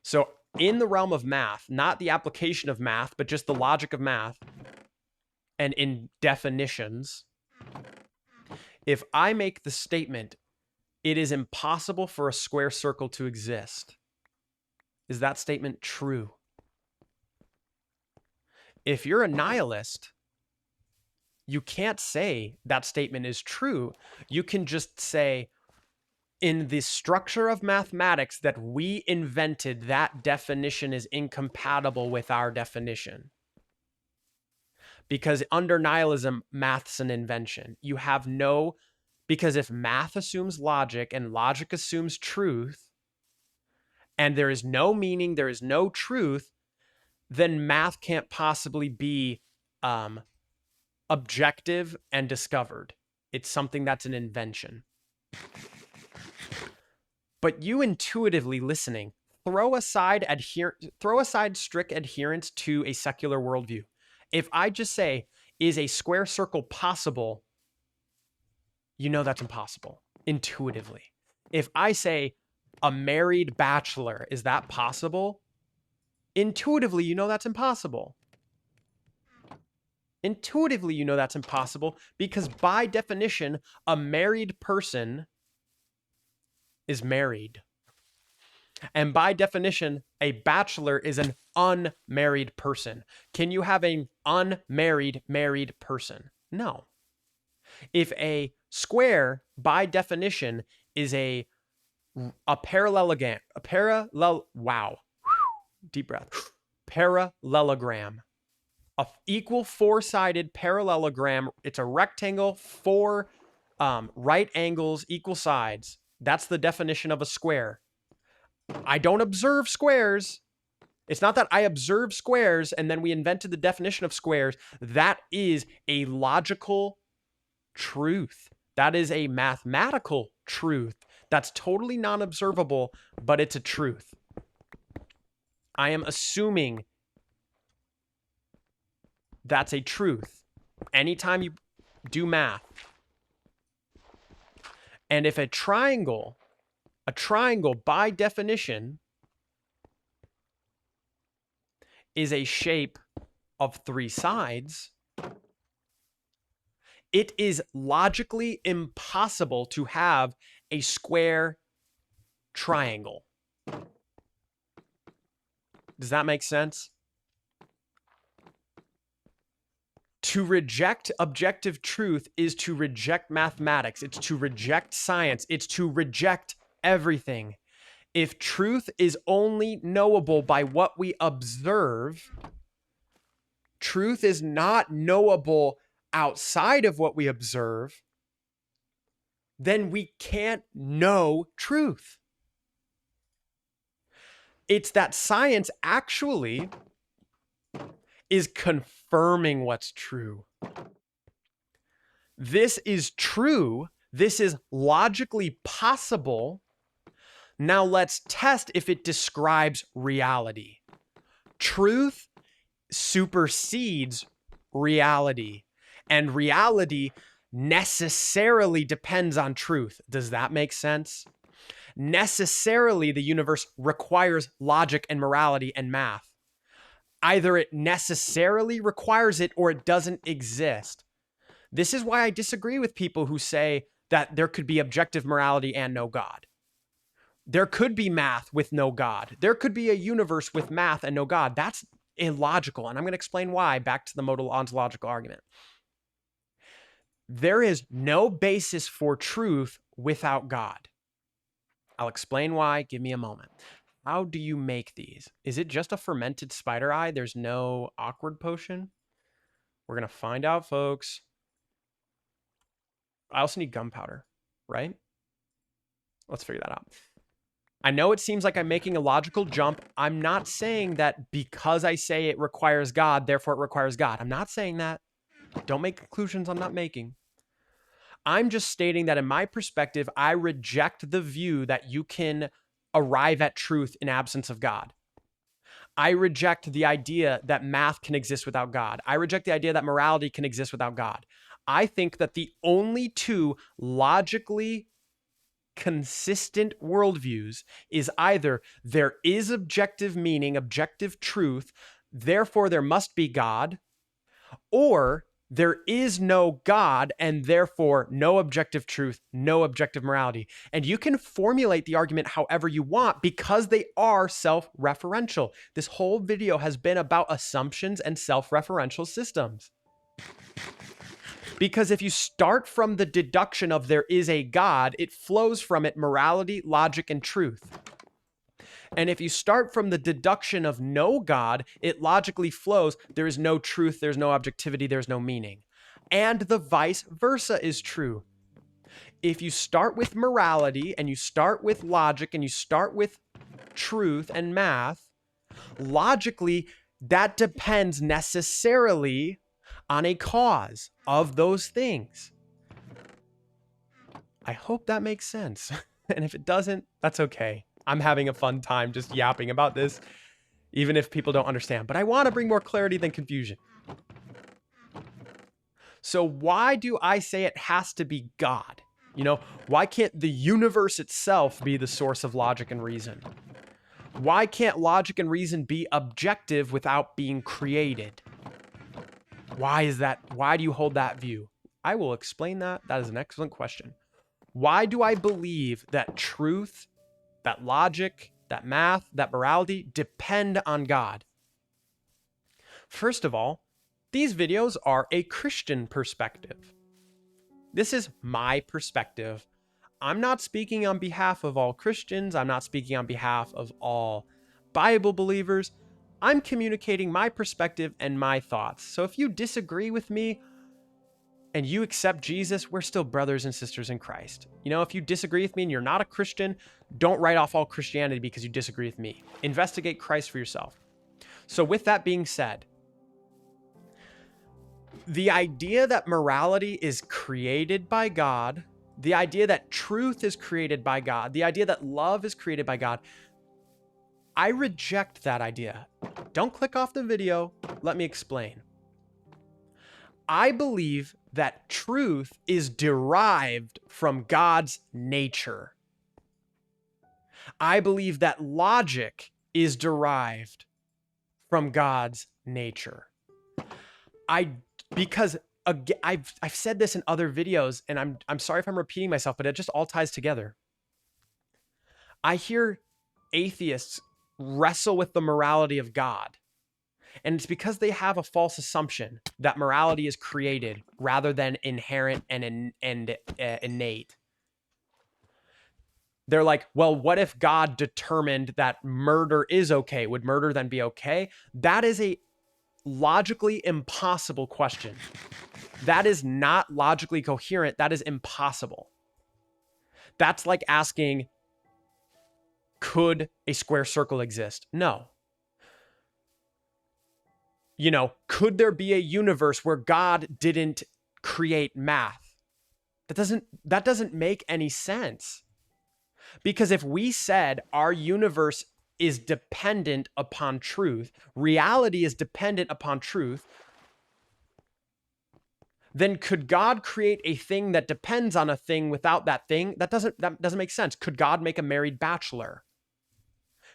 So in the realm of math, not the application of math, but just the logic of math, and in definitions, if I make the statement, it is impossible for a square circle to exist, is that statement true? If you're a nihilist, you can't say that statement is true. You can just say, in the structure of mathematics that we invented, that definition is incompatible with our definition. Because under nihilism, math's an invention. Because if math assumes logic and logic assumes truth, and there is no meaning, there is no truth, then math can't possibly be objective and discovered. It's something that's an invention. But you intuitively listening, throw aside strict adherence to a secular worldview. If I just say, is a square circle possible? You know that's impossible, intuitively. If I say, a married bachelor, is that possible? Intuitively, you know that's impossible. Intuitively, you know that's impossible because by definition, a married person is married. And by definition, a bachelor is an unmarried person. Can you have an unmarried married person? No. If a square, by definition, is a parallelogram, wow, deep breath, parallelogram, a equal four-sided parallelogram. It's a rectangle, four right angles, equal sides. That's the definition of a square. I don't observe squares. It's not that I observe squares and then we invented the definition of squares. That is a logical truth. That is a mathematical truth. That's totally non-observable, but it's a truth. I am assuming that's a truth. Anytime you do math. And if a triangle by definition is a shape of three sides, it is logically impossible to have a square triangle. Does that make sense? To reject objective truth is to reject mathematics. It's to reject science. It's to reject everything. If truth is only knowable by what we observe, truth is not knowable outside of what we observe, then we can't know truth. It's that science actually is confirming what's true. This is true. This is logically possible. Now let's test if it describes reality. Truth supersedes reality, and reality necessarily depends on truth. Does that make sense? Necessarily, the universe requires logic and morality and math. Either it necessarily requires it or it doesn't exist. This is why I disagree with people who say that there could be objective morality and no God. There could be math with no God. There could be a universe with math and no God. That's illogical, and I'm going to explain why, back to the modal ontological argument. There is no basis for truth without God. I'll explain why. Give me a moment. How do you make these? Is it just a fermented spider eye? There's no awkward potion? We're going to find out, folks. I also need gunpowder, right? Let's figure that out. I know it seems like I'm making a logical jump. I'm not saying that because I say it requires God, therefore it requires God. I'm not saying that. Don't make conclusions I'm not making. I'm just stating that in my perspective, I reject the view that you can arrive at truth in absence of God. I reject the idea that math can exist without God. I reject the idea that morality can exist without God. I think that the only two logically consistent worldviews is either there is objective meaning, objective truth, therefore there must be God, or there is no God and therefore no objective truth, no objective morality. And you can formulate the argument however you want because they are self-referential. This whole video has been about assumptions and self-referential systems. Because if you start from the deduction of there is a God, it flows from it morality, logic, and truth. And if you start from the deduction of no God, it logically flows. There is no truth, there's no objectivity, there's no meaning. And the vice versa is true. If you start with morality and you start with logic and you start with truth and math, logically, that depends necessarily on a cause of those things. I hope that makes sense. And if it doesn't, that's okay. I'm having a fun time just yapping about this, even if people don't understand. But I want to bring more clarity than confusion. So why do I say it has to be God? You know, why can't the universe itself be the source of logic and reason? Why can't logic and reason be objective without being created? Why is that? Why do you hold that view? I will explain that. That is an excellent question. Why do I believe that truth, that logic, that math, that morality depend on God? First of all, these videos are a Christian perspective. This is my perspective. I'm not speaking on behalf of all Christians. I'm not speaking on behalf of all Bible believers. I'm communicating my perspective and my thoughts. So if you disagree with me and you accept Jesus, we're still brothers and sisters in Christ. You know, if you disagree with me and you're not a Christian, don't write off all Christianity because you disagree with me. Investigate Christ for yourself. So with that being said, the idea that morality is created by God, the idea that truth is created by God, the idea that love is created by God, I reject that idea. Don't click off the video. Let me explain. I believe that truth is derived from God's nature. I believe that logic is derived from God's nature. Because I've said this in other videos, and I'm sorry if I'm repeating myself, but it just all ties together. I hear atheists wrestle with the morality of God. And it's because they have a false assumption that morality is created rather than inherent and innate. They're like, well, what if God determined that murder is okay? Would murder then be okay? That is a logically impossible question. That is not logically coherent. That is impossible. That's like asking, could a square circle exist? No. You know, could there be a universe where God didn't create math? That doesn't make any sense. Because if we said our universe is dependent upon truth, reality is dependent upon truth, then could God create a thing that depends on a thing without that thing? That doesn't make sense. Could God make a married bachelor?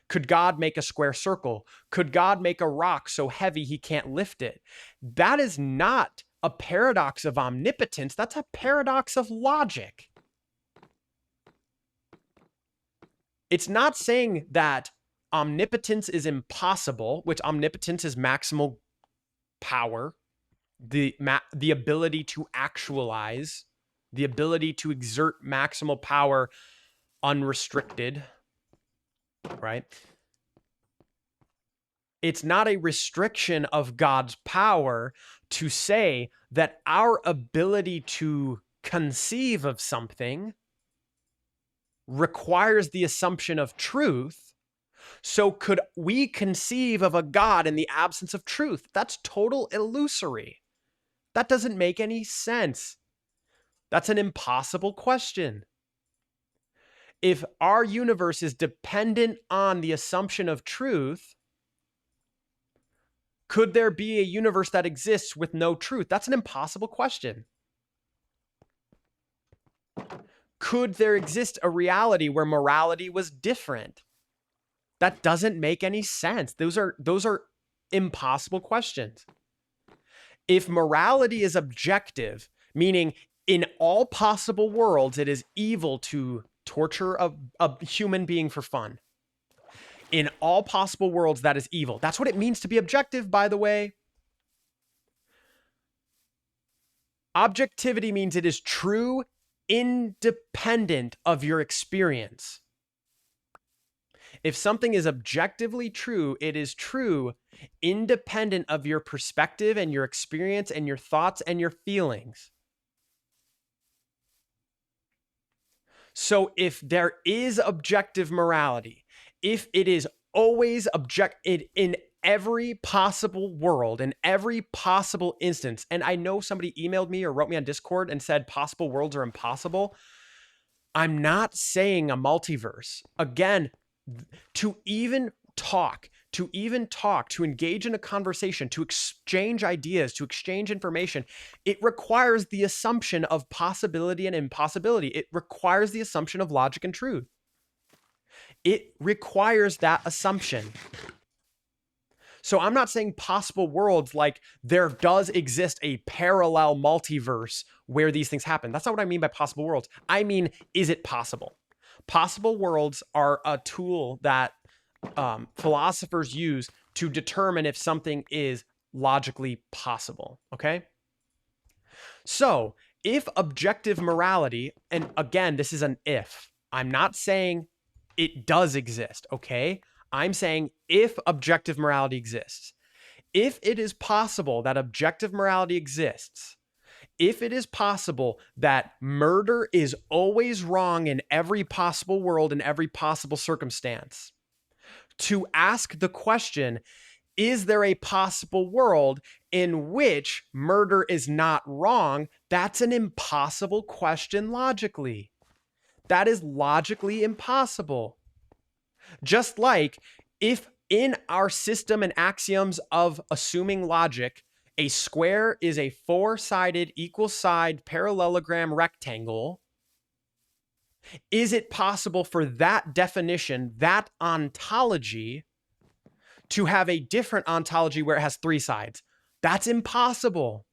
Could God make a square circle? Could God make a rock so heavy he can't lift it? That is not a paradox of omnipotence. That's a paradox of logic. It's not saying that omnipotence is impossible, which omnipotence is maximal power, the ability to actualize, the ability to exert maximal power unrestricted, right? It's not a restriction of God's power to say that our ability to conceive of something requires the assumption of truth. So could we conceive of a God in the absence of truth? That's total illusory. That doesn't make any sense. That's an impossible question. If our universe is dependent on the assumption of truth, could there be a universe that exists with no truth? That's an impossible question. Could there exist a reality where morality was different? That doesn't make any sense. Those are impossible questions. If morality is objective, meaning in all possible worlds, it is evil to torture a human being for fun. In all possible worlds, that is evil. That's what it means to be objective, by the way. Objectivity means it is true, independent of your experience. If something is objectively true, it is true, independent of your perspective and your experience and your thoughts and your feelings. So if there is objective morality, if it is always objective in every possible world, in every possible instance, and I know somebody emailed me or wrote me on Discord and said possible worlds are impossible. I'm not saying a multiverse. Again, to engage in a conversation, to exchange ideas, to exchange information, it requires the assumption of possibility and impossibility. It requires the assumption of logic and truth. It requires that assumption. So I'm not saying possible worlds like there does exist a parallel multiverse where these things happen. That's not what I mean by possible worlds. I mean, is it possible? Possible worlds are a tool that philosophers use to determine if something is logically possible. Okay? So, if objective morality, and again, this is an if, I'm not saying it does exist, okay? I'm saying if objective morality exists, if it is possible that objective morality exists, if it is possible that murder is always wrong in every possible world, in every possible circumstance, to ask the question, is there a possible world in which murder is not wrong? That's an impossible question logically. That is logically impossible. Just like if in our system and axioms of assuming logic, a square is a four-sided, equal-side parallelogram rectangle, is it possible for that definition, that ontology, to have a different ontology where it has three sides? That's impossible.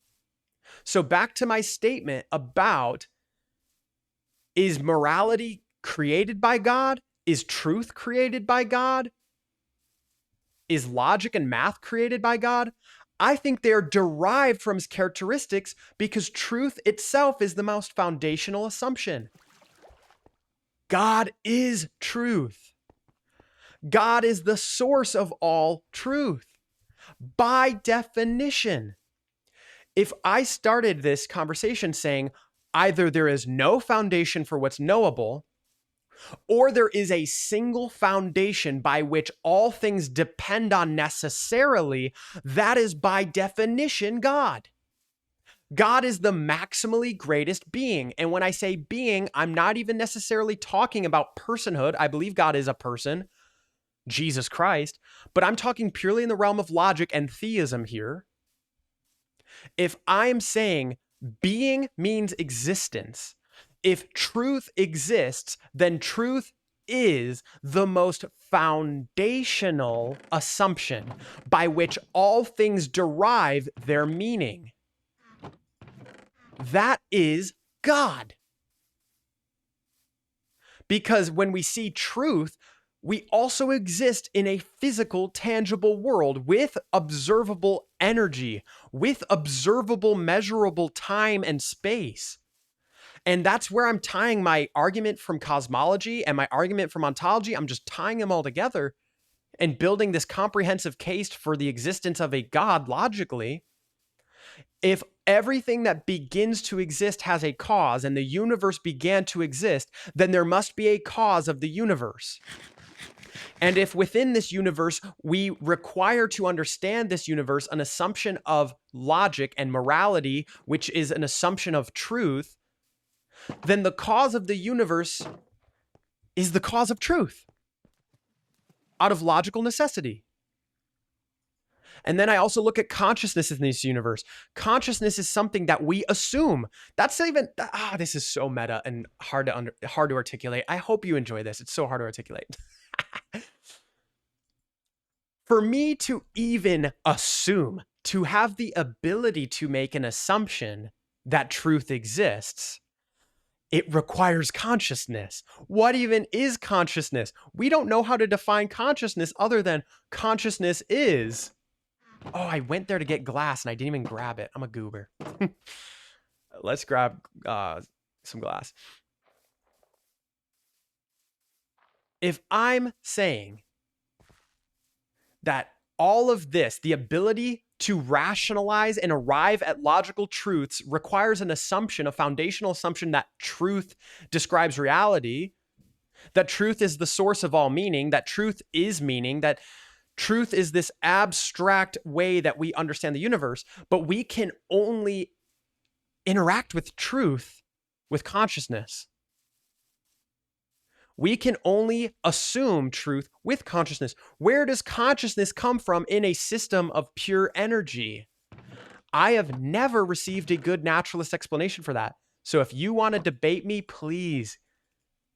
So back to my statement about, is morality created by God? Is truth created by God? Is logic and math created by God? I think they're derived from his characteristics because truth itself is the most foundational assumption. God is truth. God is the source of all truth. By definition, if I started this conversation saying either there is no foundation for what's knowable, or there is a single foundation by which all things depend on necessarily, that is by definition God. God is the maximally greatest being. And when I say being, I'm not even necessarily talking about personhood. I believe God is a person, Jesus Christ, but I'm talking purely in the realm of logic and theism here. If I'm saying being means existence, if truth exists, then truth is the most foundational assumption by which all things derive their meaning. That is God. Because when we see truth, we also exist in a physical, tangible world with observable energy, with observable, measurable time and space. And that's where I'm tying my argument from cosmology and my argument from ontology. I'm just tying them all together and building this comprehensive case for the existence of a God logically. If everything that begins to exist has a cause and the universe began to exist, then there must be a cause of the universe. And if within this universe, we require to understand this universe an assumption of logic and morality, which is an assumption of truth, then the cause of the universe is the cause of truth out of logical necessity. And then I also look at consciousness in this universe. Consciousness is something that we assume. That's even, this is so meta and hard to articulate. I hope you enjoy this. It's so hard to articulate. For me to even assume, to have the ability to make an assumption that truth exists, it requires consciousness. What even is consciousness? We don't know how to define consciousness other than consciousness is. Oh, I went there to get glass and I didn't even grab it. I'm a goober. Let's grab some glass. If I'm saying that all of this, the ability to rationalize and arrive at logical truths, requires an assumption, a foundational assumption that truth describes reality, that truth is the source of all meaning, that truth is meaning, that truth is this abstract way that we understand the universe, but we can only interact with truth with consciousness. We can only assume truth with consciousness. Where does consciousness come from in a system of pure energy? I have never received a good naturalist explanation for that. So if you want to debate me, please,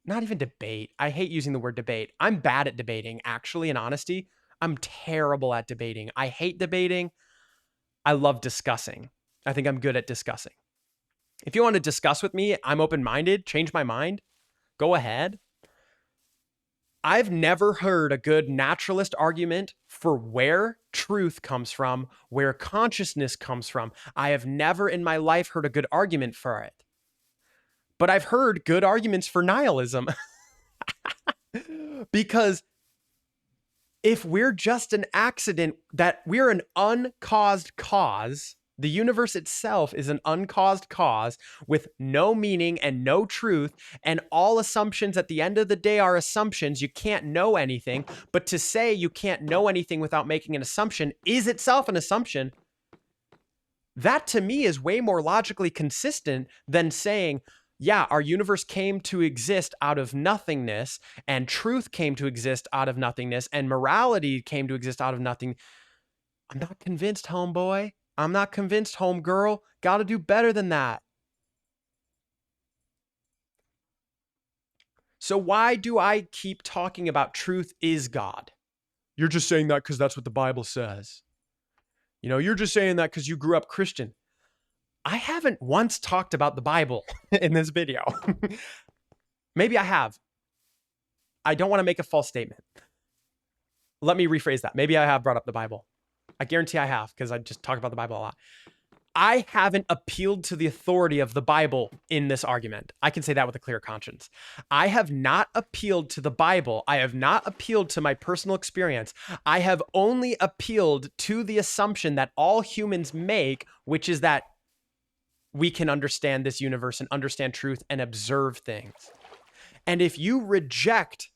not even debate. I hate using the word debate. I'm bad at debating, actually, in honesty. I'm terrible at debating. I hate debating. I love discussing. I think I'm good at discussing. If you want to discuss with me, I'm open-minded, change my mind, go ahead. I've never heard a good naturalist argument for where truth comes from, where consciousness comes from. I have never in my life heard a good argument for it. But I've heard good arguments for nihilism. Because if we're just an accident, that we're an uncaused cause, the universe itself is an uncaused cause with no meaning and no truth, and all assumptions at the end of the day are assumptions. You can't know anything, but to say you can't know anything without making an assumption is itself an assumption. That to me is way more logically consistent than saying, yeah, our universe came to exist out of nothingness, and truth came to exist out of nothingness, and morality came to exist out of nothing. I'm not convinced, homeboy. I'm not convinced, homegirl. Gotta do better than that. So why do I keep talking about truth is God? You're just saying that because that's what the Bible says. You know, you're just saying that because you grew up Christian. I haven't once talked about the Bible in this video. Maybe I have. I don't want to make a false statement. Let me rephrase that. Maybe I have brought up the Bible. I guarantee I have, because I just talk about the Bible a lot. I haven't appealed to the authority of the Bible in this argument. I can say that with a clear conscience. I have not appealed to the Bible. I have not appealed to my personal experience. I have only appealed to the assumption that all humans make, which is that we can understand this universe and understand truth and observe things. And if you reject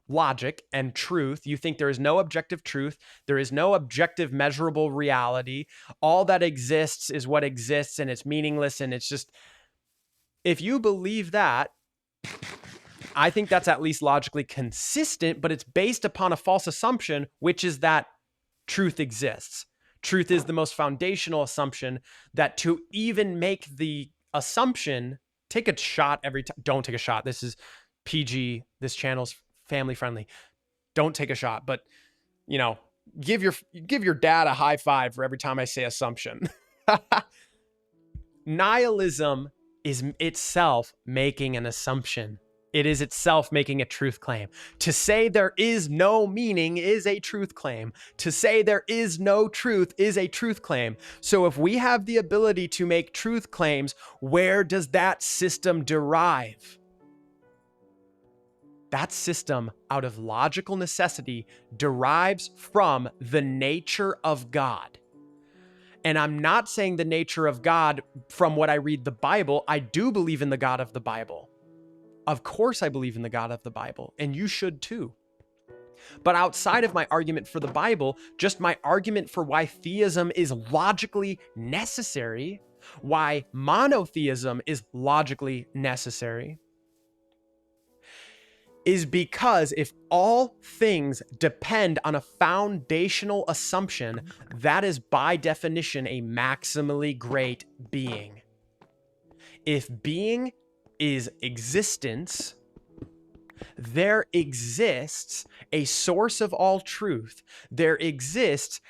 logic and truth, you think there is no objective truth, there is no objective measurable reality, all that exists is what exists and it's meaningless and it's just, if you believe that, I think that's at least logically consistent, but it's based upon a false assumption, which is that truth exists. Truth is the most foundational assumption, that to even make the assumption, take a shot every time. Don't take a shot. This is PG. This channel's family friendly. Don't take a shot, but you know, give your dad a high five for every time I say assumption. Nihilism is itself making an assumption. It is itself making a truth claim. To say there is no meaning is a truth claim. To say there is no truth is a truth claim. So if we have the ability to make truth claims, where does that system derive? That system, out of logical necessity, derives from the nature of God. And I'm not saying the nature of God from what I read the Bible. I do believe in the God of the Bible. Of course I believe in the God of the Bible, and you should too. But outside of my argument for the Bible, just my argument for why theism is logically necessary, why monotheism is logically necessary, is because if all things depend on a foundational assumption, that is by definition a maximally great being. If being is existence, there exists a source of all truth. There exists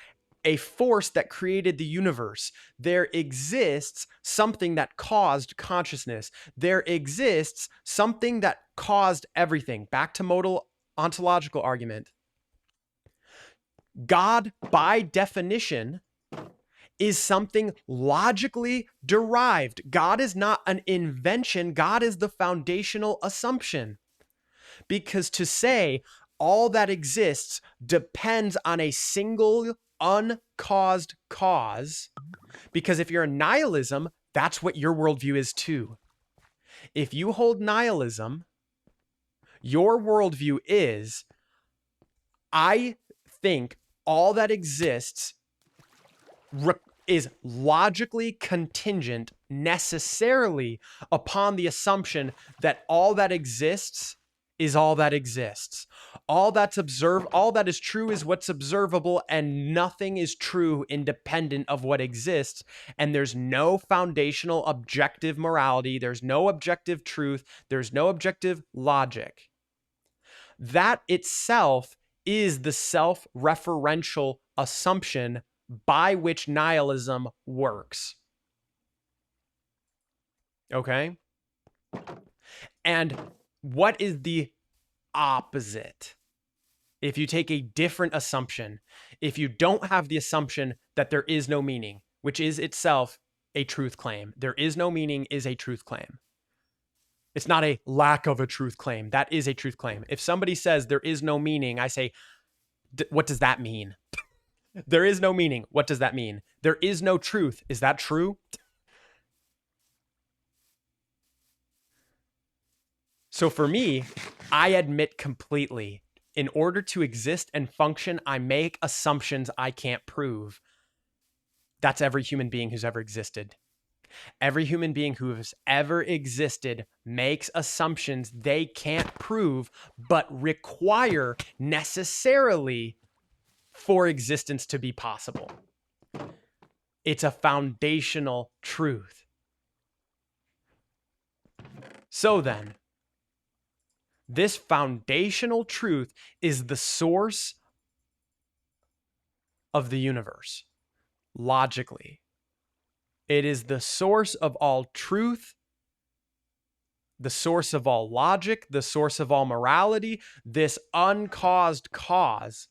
a force that created the universe. There exists something that caused consciousness. There exists something that caused everything. Back to modal ontological argument. God, by definition, is something logically derived. God is not an invention. God is the foundational assumption. Because to say all that exists depends on a single uncaused cause, because if you're a nihilism, that's what your worldview is too. If you hold nihilism, your worldview is, I think all that exists is logically contingent necessarily upon the assumption that all that exists is all that exists. All that is true is what's observable, and nothing is true independent of what exists. And there's no foundational objective morality. There's no objective truth. There's no objective logic. That itself is the self-referential assumption by which nihilism works. Okay? And what is the opposite, if you take a different assumption, if you don't have the assumption that there is no meaning, which is itself a truth claim, there is no meaning is a truth claim. It's not a lack of a truth claim. That is a truth claim. If somebody says there is no meaning, I say, what does that mean? There is no meaning. What does that mean? There is no truth. Is that true? So for me, I admit completely, in order to exist and function, I make assumptions I can't prove. That's every human being who's ever existed. Every human being who has ever existed makes assumptions they can't prove, but require necessarily for existence to be possible. It's a foundational truth. So then, this foundational truth is the source of the universe, logically. It is the source of all truth, the source of all logic, the source of all morality, this uncaused cause,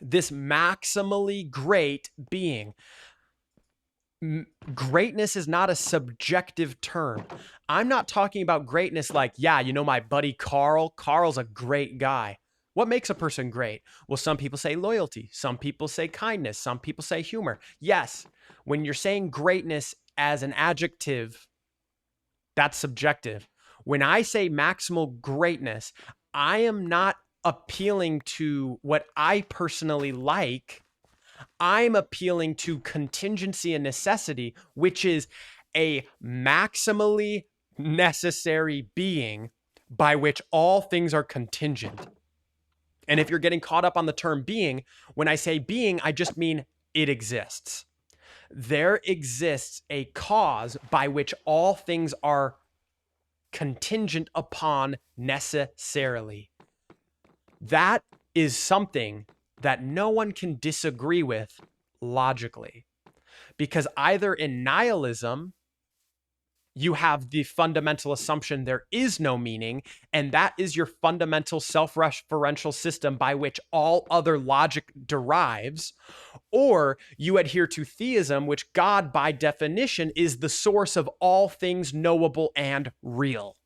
this maximally great being. Greatness is not a subjective term. I'm not talking about greatness like, yeah, you know, my buddy Carl's a great guy. What makes a person great? Well, some people say loyalty. Some people say kindness. Some people say humor. Yes, when you're saying greatness as an adjective, that's subjective. When I say maximal greatness, I am not appealing to what I personally like. I'm appealing to contingency and necessity, which is a maximally necessary being by which all things are contingent. And if you're getting caught up on the term being, when I say being, I just mean it exists. There exists a cause by which all things are contingent upon necessarily. That is something that no one can disagree with logically. Because either in nihilism, you have the fundamental assumption there is no meaning, and that is your fundamental self-referential system by which all other logic derives, or you adhere to theism, which God, by definition, is the source of all things knowable and real.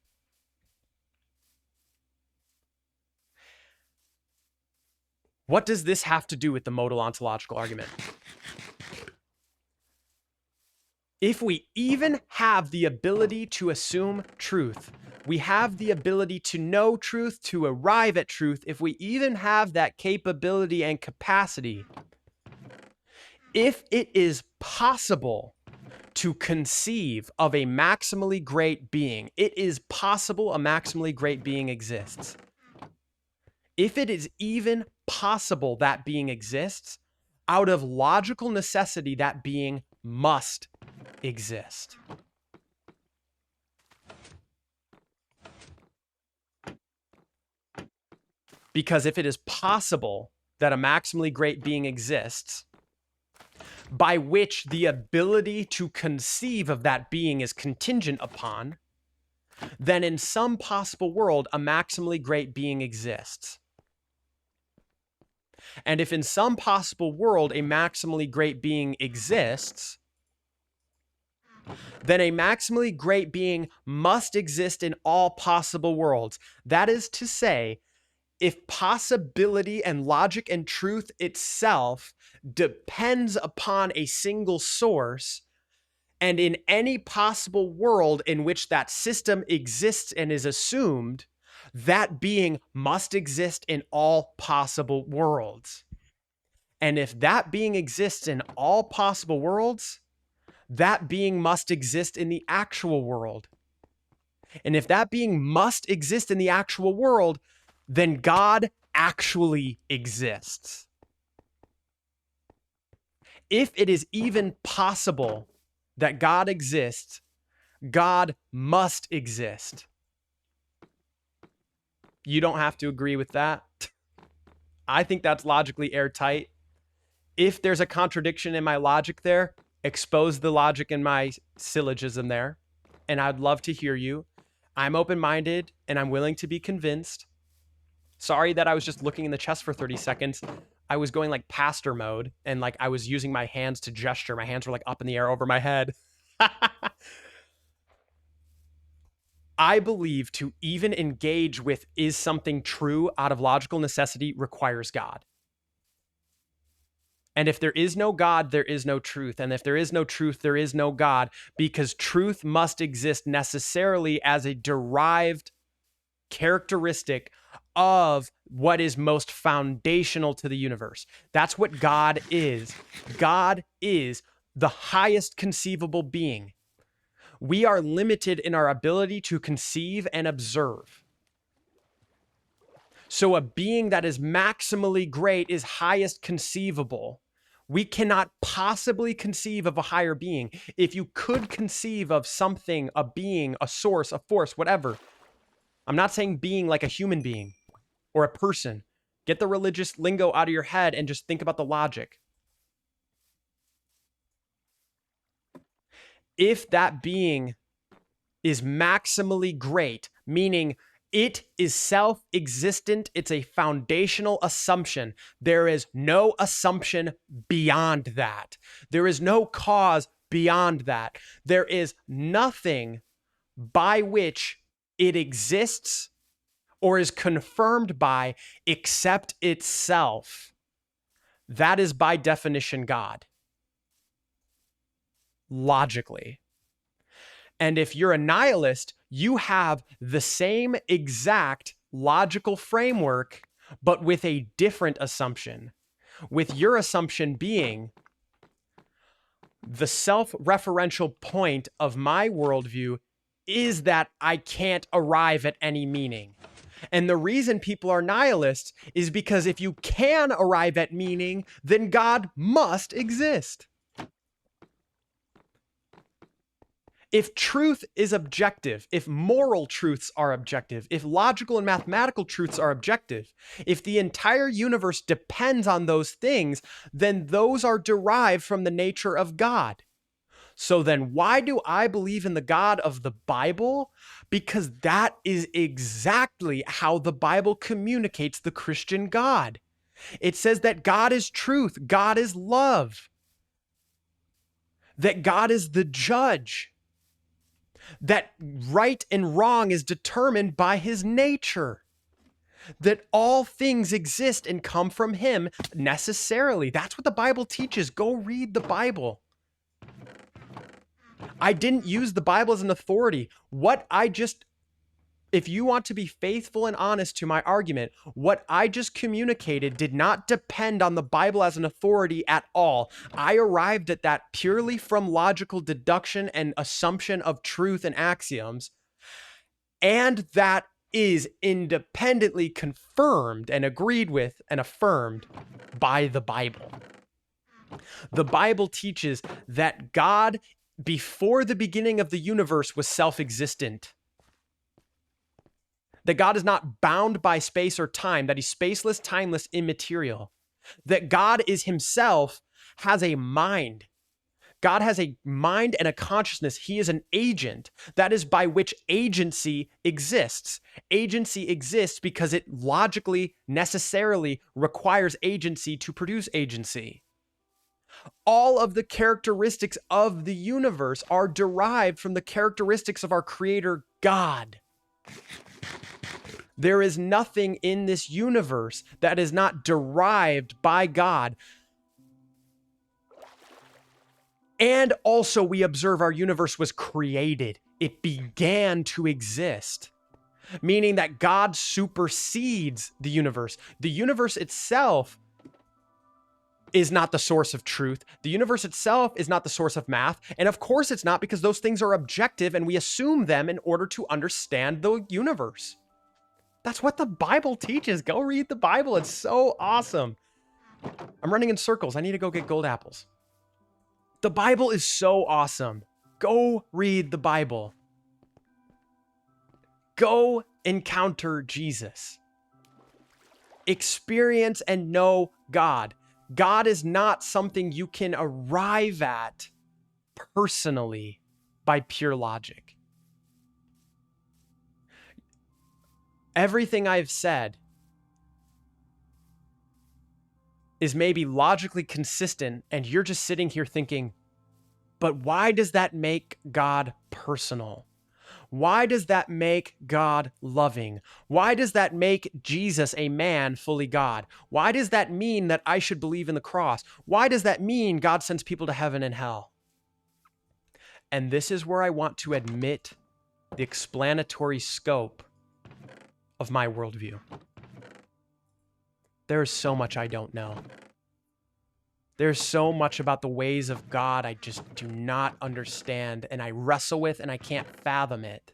What does this have to do with the modal ontological argument? If we even have the ability to assume truth, we have the ability to know truth, to arrive at truth, if we even have that capability and capacity, if it is possible to conceive of a maximally great being, it is possible a maximally great being exists. If it is even possible that being exists, out of logical necessity, that being must exist. Because if it is possible that a maximally great being exists, by which the ability to conceive of that being is contingent upon, then in some possible world, a maximally great being exists. And if in some possible world a maximally great being exists, then a maximally great being must exist in all possible worlds. That is to say, if possibility and logic and truth itself depends upon a single source, and in any possible world in which that system exists and is assumed, that being must exist in all possible worlds. And if that being exists in all possible worlds, that being must exist in the actual world. And if that being must exist in the actual world, then God actually exists. If it is even possible that God exists, God must exist. You don't have to agree with that. I think that's logically airtight. If there's a contradiction in my logic there, expose the logic in my syllogism there, and I'd love to hear you. I'm open-minded and I'm willing to be convinced. Sorry that I was just looking in the chest for 30 seconds. I was going like pastor mode and like I was using my hands to gesture. My hands were like up in the air over my head. I believe to even engage with is something true out of logical necessity requires God. And if there is no God, there is no truth. And if there is no truth, there is no God, because truth must exist necessarily as a derived characteristic of what is most foundational to the universe. That's what God is. God is the highest conceivable being. We are limited in our ability to conceive and observe. So a being that is maximally great is highest conceivable. We cannot possibly conceive of a higher being. If you could conceive of something, a being, a source, a force, whatever, I'm not saying being like a human being or a person. Get the religious lingo out of your head and just think about the logic. If that being is maximally great, meaning it is self-existent, it's a foundational assumption. There is no assumption beyond that. There is no cause beyond that. There is nothing by which it exists or is confirmed by except itself. That is by definition God. Logically. And if you're a nihilist, you have the same exact logical framework, but with a different assumption. With your assumption being the self-referential point of my worldview is that I can't arrive at any meaning. And the reason people are nihilists is because if you can arrive at meaning, then God must exist. If truth is objective, if moral truths are objective, if logical and mathematical truths are objective, if the entire universe depends on those things, then those are derived from the nature of God. So then why do I believe in the God of the Bible? Because that is exactly how the Bible communicates the Christian God. It says that God is truth, God is love, that God is the judge, that right and wrong is determined by his nature, that all things exist and come from him necessarily. That's what the Bible teaches. Go read the Bible. I didn't use the Bible as an authority. If you want to be faithful and honest to my argument, what I just communicated did not depend on the Bible as an authority at all. I arrived at that purely from logical deduction and assumption of truth and axioms, and that is independently confirmed and agreed with and affirmed by the Bible. The Bible teaches that God, before the beginning of the universe, was self-existent. That God is not bound by space or time, that he's spaceless, timeless, immaterial. That God is himself, has a mind. God has a mind and a consciousness. He is an agent. That is by which agency exists. Agency exists because it logically, necessarily requires agency to produce agency. All of the characteristics of the universe are derived from the characteristics of our Creator, God. There is nothing in this universe that is not derived by God. And also we observe our universe was created. It began to exist, meaning that God supersedes the universe. The universe itself is not the source of truth. The universe itself is not the source of math. And of course it's not, because those things are objective and we assume them in order to understand the universe. That's what the Bible teaches. Go read the Bible. It's so awesome. I'm running in circles. I need to go get gold apples. The Bible is so awesome. Go read the Bible. Go encounter Jesus. Experience and know God. God is not something you can arrive at personally by pure logic. Everything I've said is maybe logically consistent, and you're just sitting here thinking, but why does that make God personal? Why does that make God loving? Why does that make Jesus a man fully God? Why does that mean that I should believe in the cross? Why does that mean God sends people to heaven and hell? And this is where I want to admit the explanatory scope of my worldview. There is so much I don't know. There's so much about the ways of God I just do not understand, and I wrestle with, and I can't fathom it.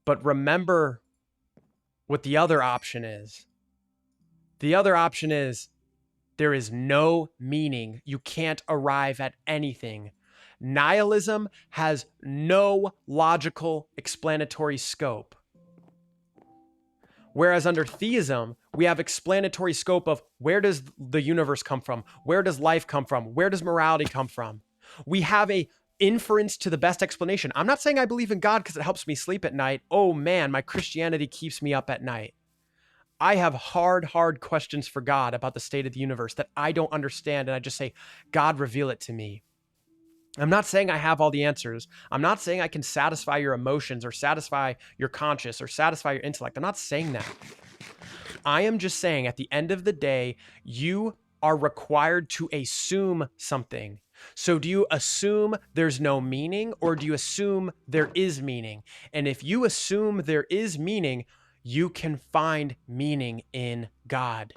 But remember what the other option is. The other option is there is no meaning. You can't arrive at anything. Nihilism has no logical explanatory scope. Whereas under theism, we have explanatory scope of where does the universe come from? Where does life come from? Where does morality come from? We have a inference to the best explanation. I'm not saying I believe in God because it helps me sleep at night. Oh man, my Christianity keeps me up at night. I have hard questions for God about the state of the universe that I don't understand. And I just say, God, reveal it to me. I'm not saying I have all the answers. I'm not saying I can satisfy your emotions or satisfy your conscience or satisfy your intellect. I'm not saying that. I am just saying at the end of the day, you are required to assume something. So do you assume there's no meaning, or do you assume there is meaning? And if you assume there is meaning, you can find meaning in God,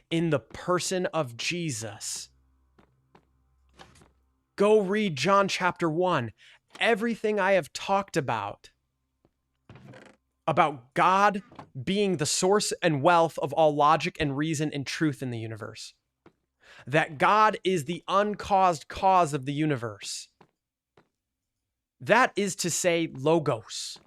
in the person of Jesus. Go read John chapter 1. Everything I have talked about God being the source and wealth of all logic and reason and truth in the universe. That God is the uncaused cause of the universe. That is to say logos.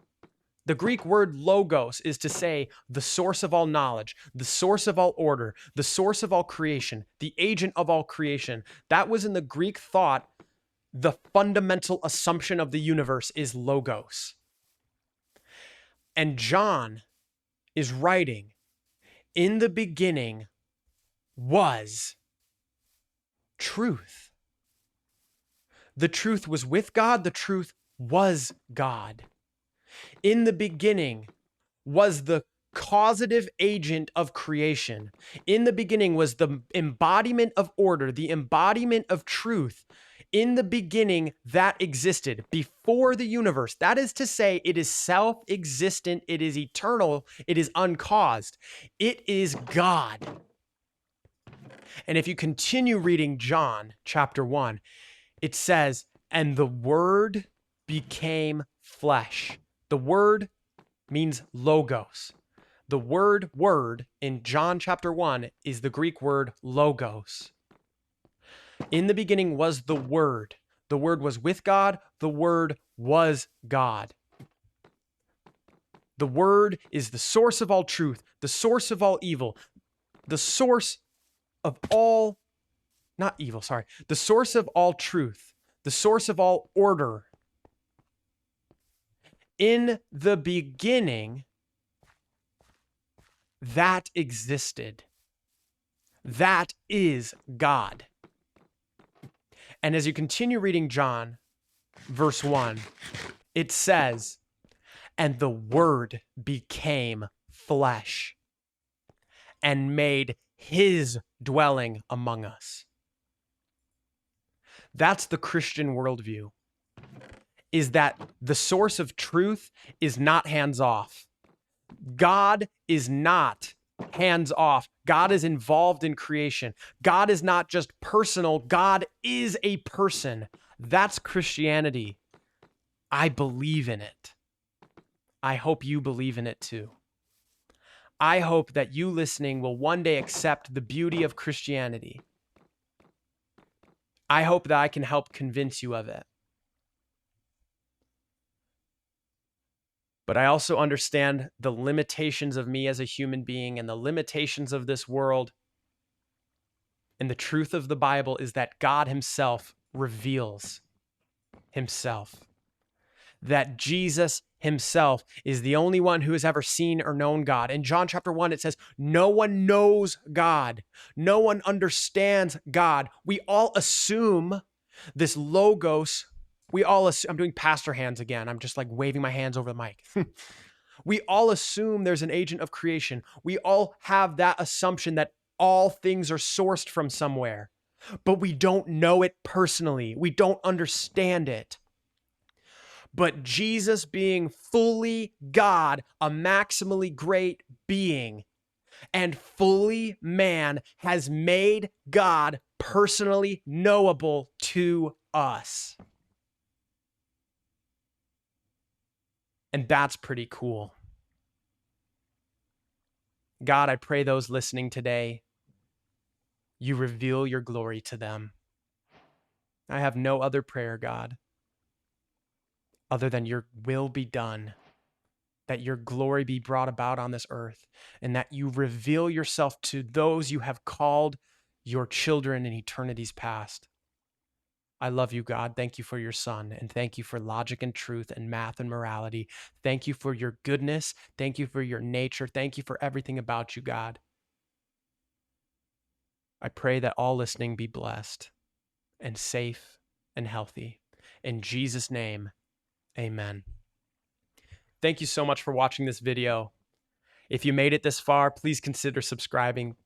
The Greek word logos is to say the source of all knowledge, the source of all order, the source of all creation, the agent of all creation. That was in the Greek thought. The fundamental assumption of the universe is logos. And John is writing, in the beginning was truth. The truth was with God. The truth was God. In the beginning was the causative agent of creation. In the beginning was the embodiment of order, the embodiment of truth. In the beginning, that existed before the universe. That is to say, it is self-existent, it is eternal, it is uncaused. It is God. And if you continue reading John chapter 1, it says, and the Word became flesh. The word means logos. The word in John chapter 1 is the Greek word logos. In the beginning was the Word. The Word was with God. The Word was God. The Word is the source of all truth, the source of all evil, the source of all, not evil, sorry, the source of all truth, the source of all order. In the beginning, that existed. That is God. And as you continue reading John, verse 1, it says, and the Word became flesh and made his dwelling among us. That's the Christian worldview, is that the source of truth is not hands off. God is not hands off. God is involved in creation. God is not just personal. God is a person. That's Christianity. I believe in it. I hope you believe in it too. I hope that you listening will one day accept the beauty of Christianity. I hope that I can help convince you of it. But I also understand the limitations of me as a human being and the limitations of this world. And the truth of the Bible is that God himself reveals himself. That Jesus himself is the only one who has ever seen or known God. In John chapter 1, it says, no one knows God. No one understands God. We all assume this logos. I'm doing pastor hands again. I'm just like waving my hands over the mic. We all assume there's an agent of creation. We all have that assumption that all things are sourced from somewhere, but we don't know it personally. We don't understand it. But Jesus, being fully God, a maximally great being, and fully man, has made God personally knowable to us. And that's pretty cool. God, I pray those listening today, you reveal your glory to them. I have no other prayer, God, other than your will be done, that your glory be brought about on this earth, and that you reveal yourself to those you have called your children in eternities past. I love you, God. Thank you for your Son, and thank you for logic and truth and math and morality. Thank you for your goodness. Thank you for your nature. Thank you for everything about you, God. I pray that all listening be blessed and safe and healthy. In Jesus' name, amen. Thank you so much for watching this video. If you made it this far, please consider subscribing.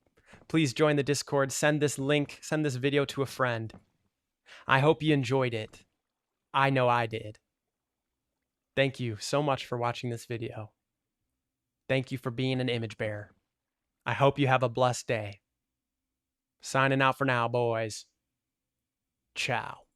Please join the Discord. Send this link, send this video to a friend. I hope you enjoyed it. I know I did. Thank you so much for watching this video. Thank you for being an image bearer. I hope you have a blessed day. Signing out for now, boys. Ciao.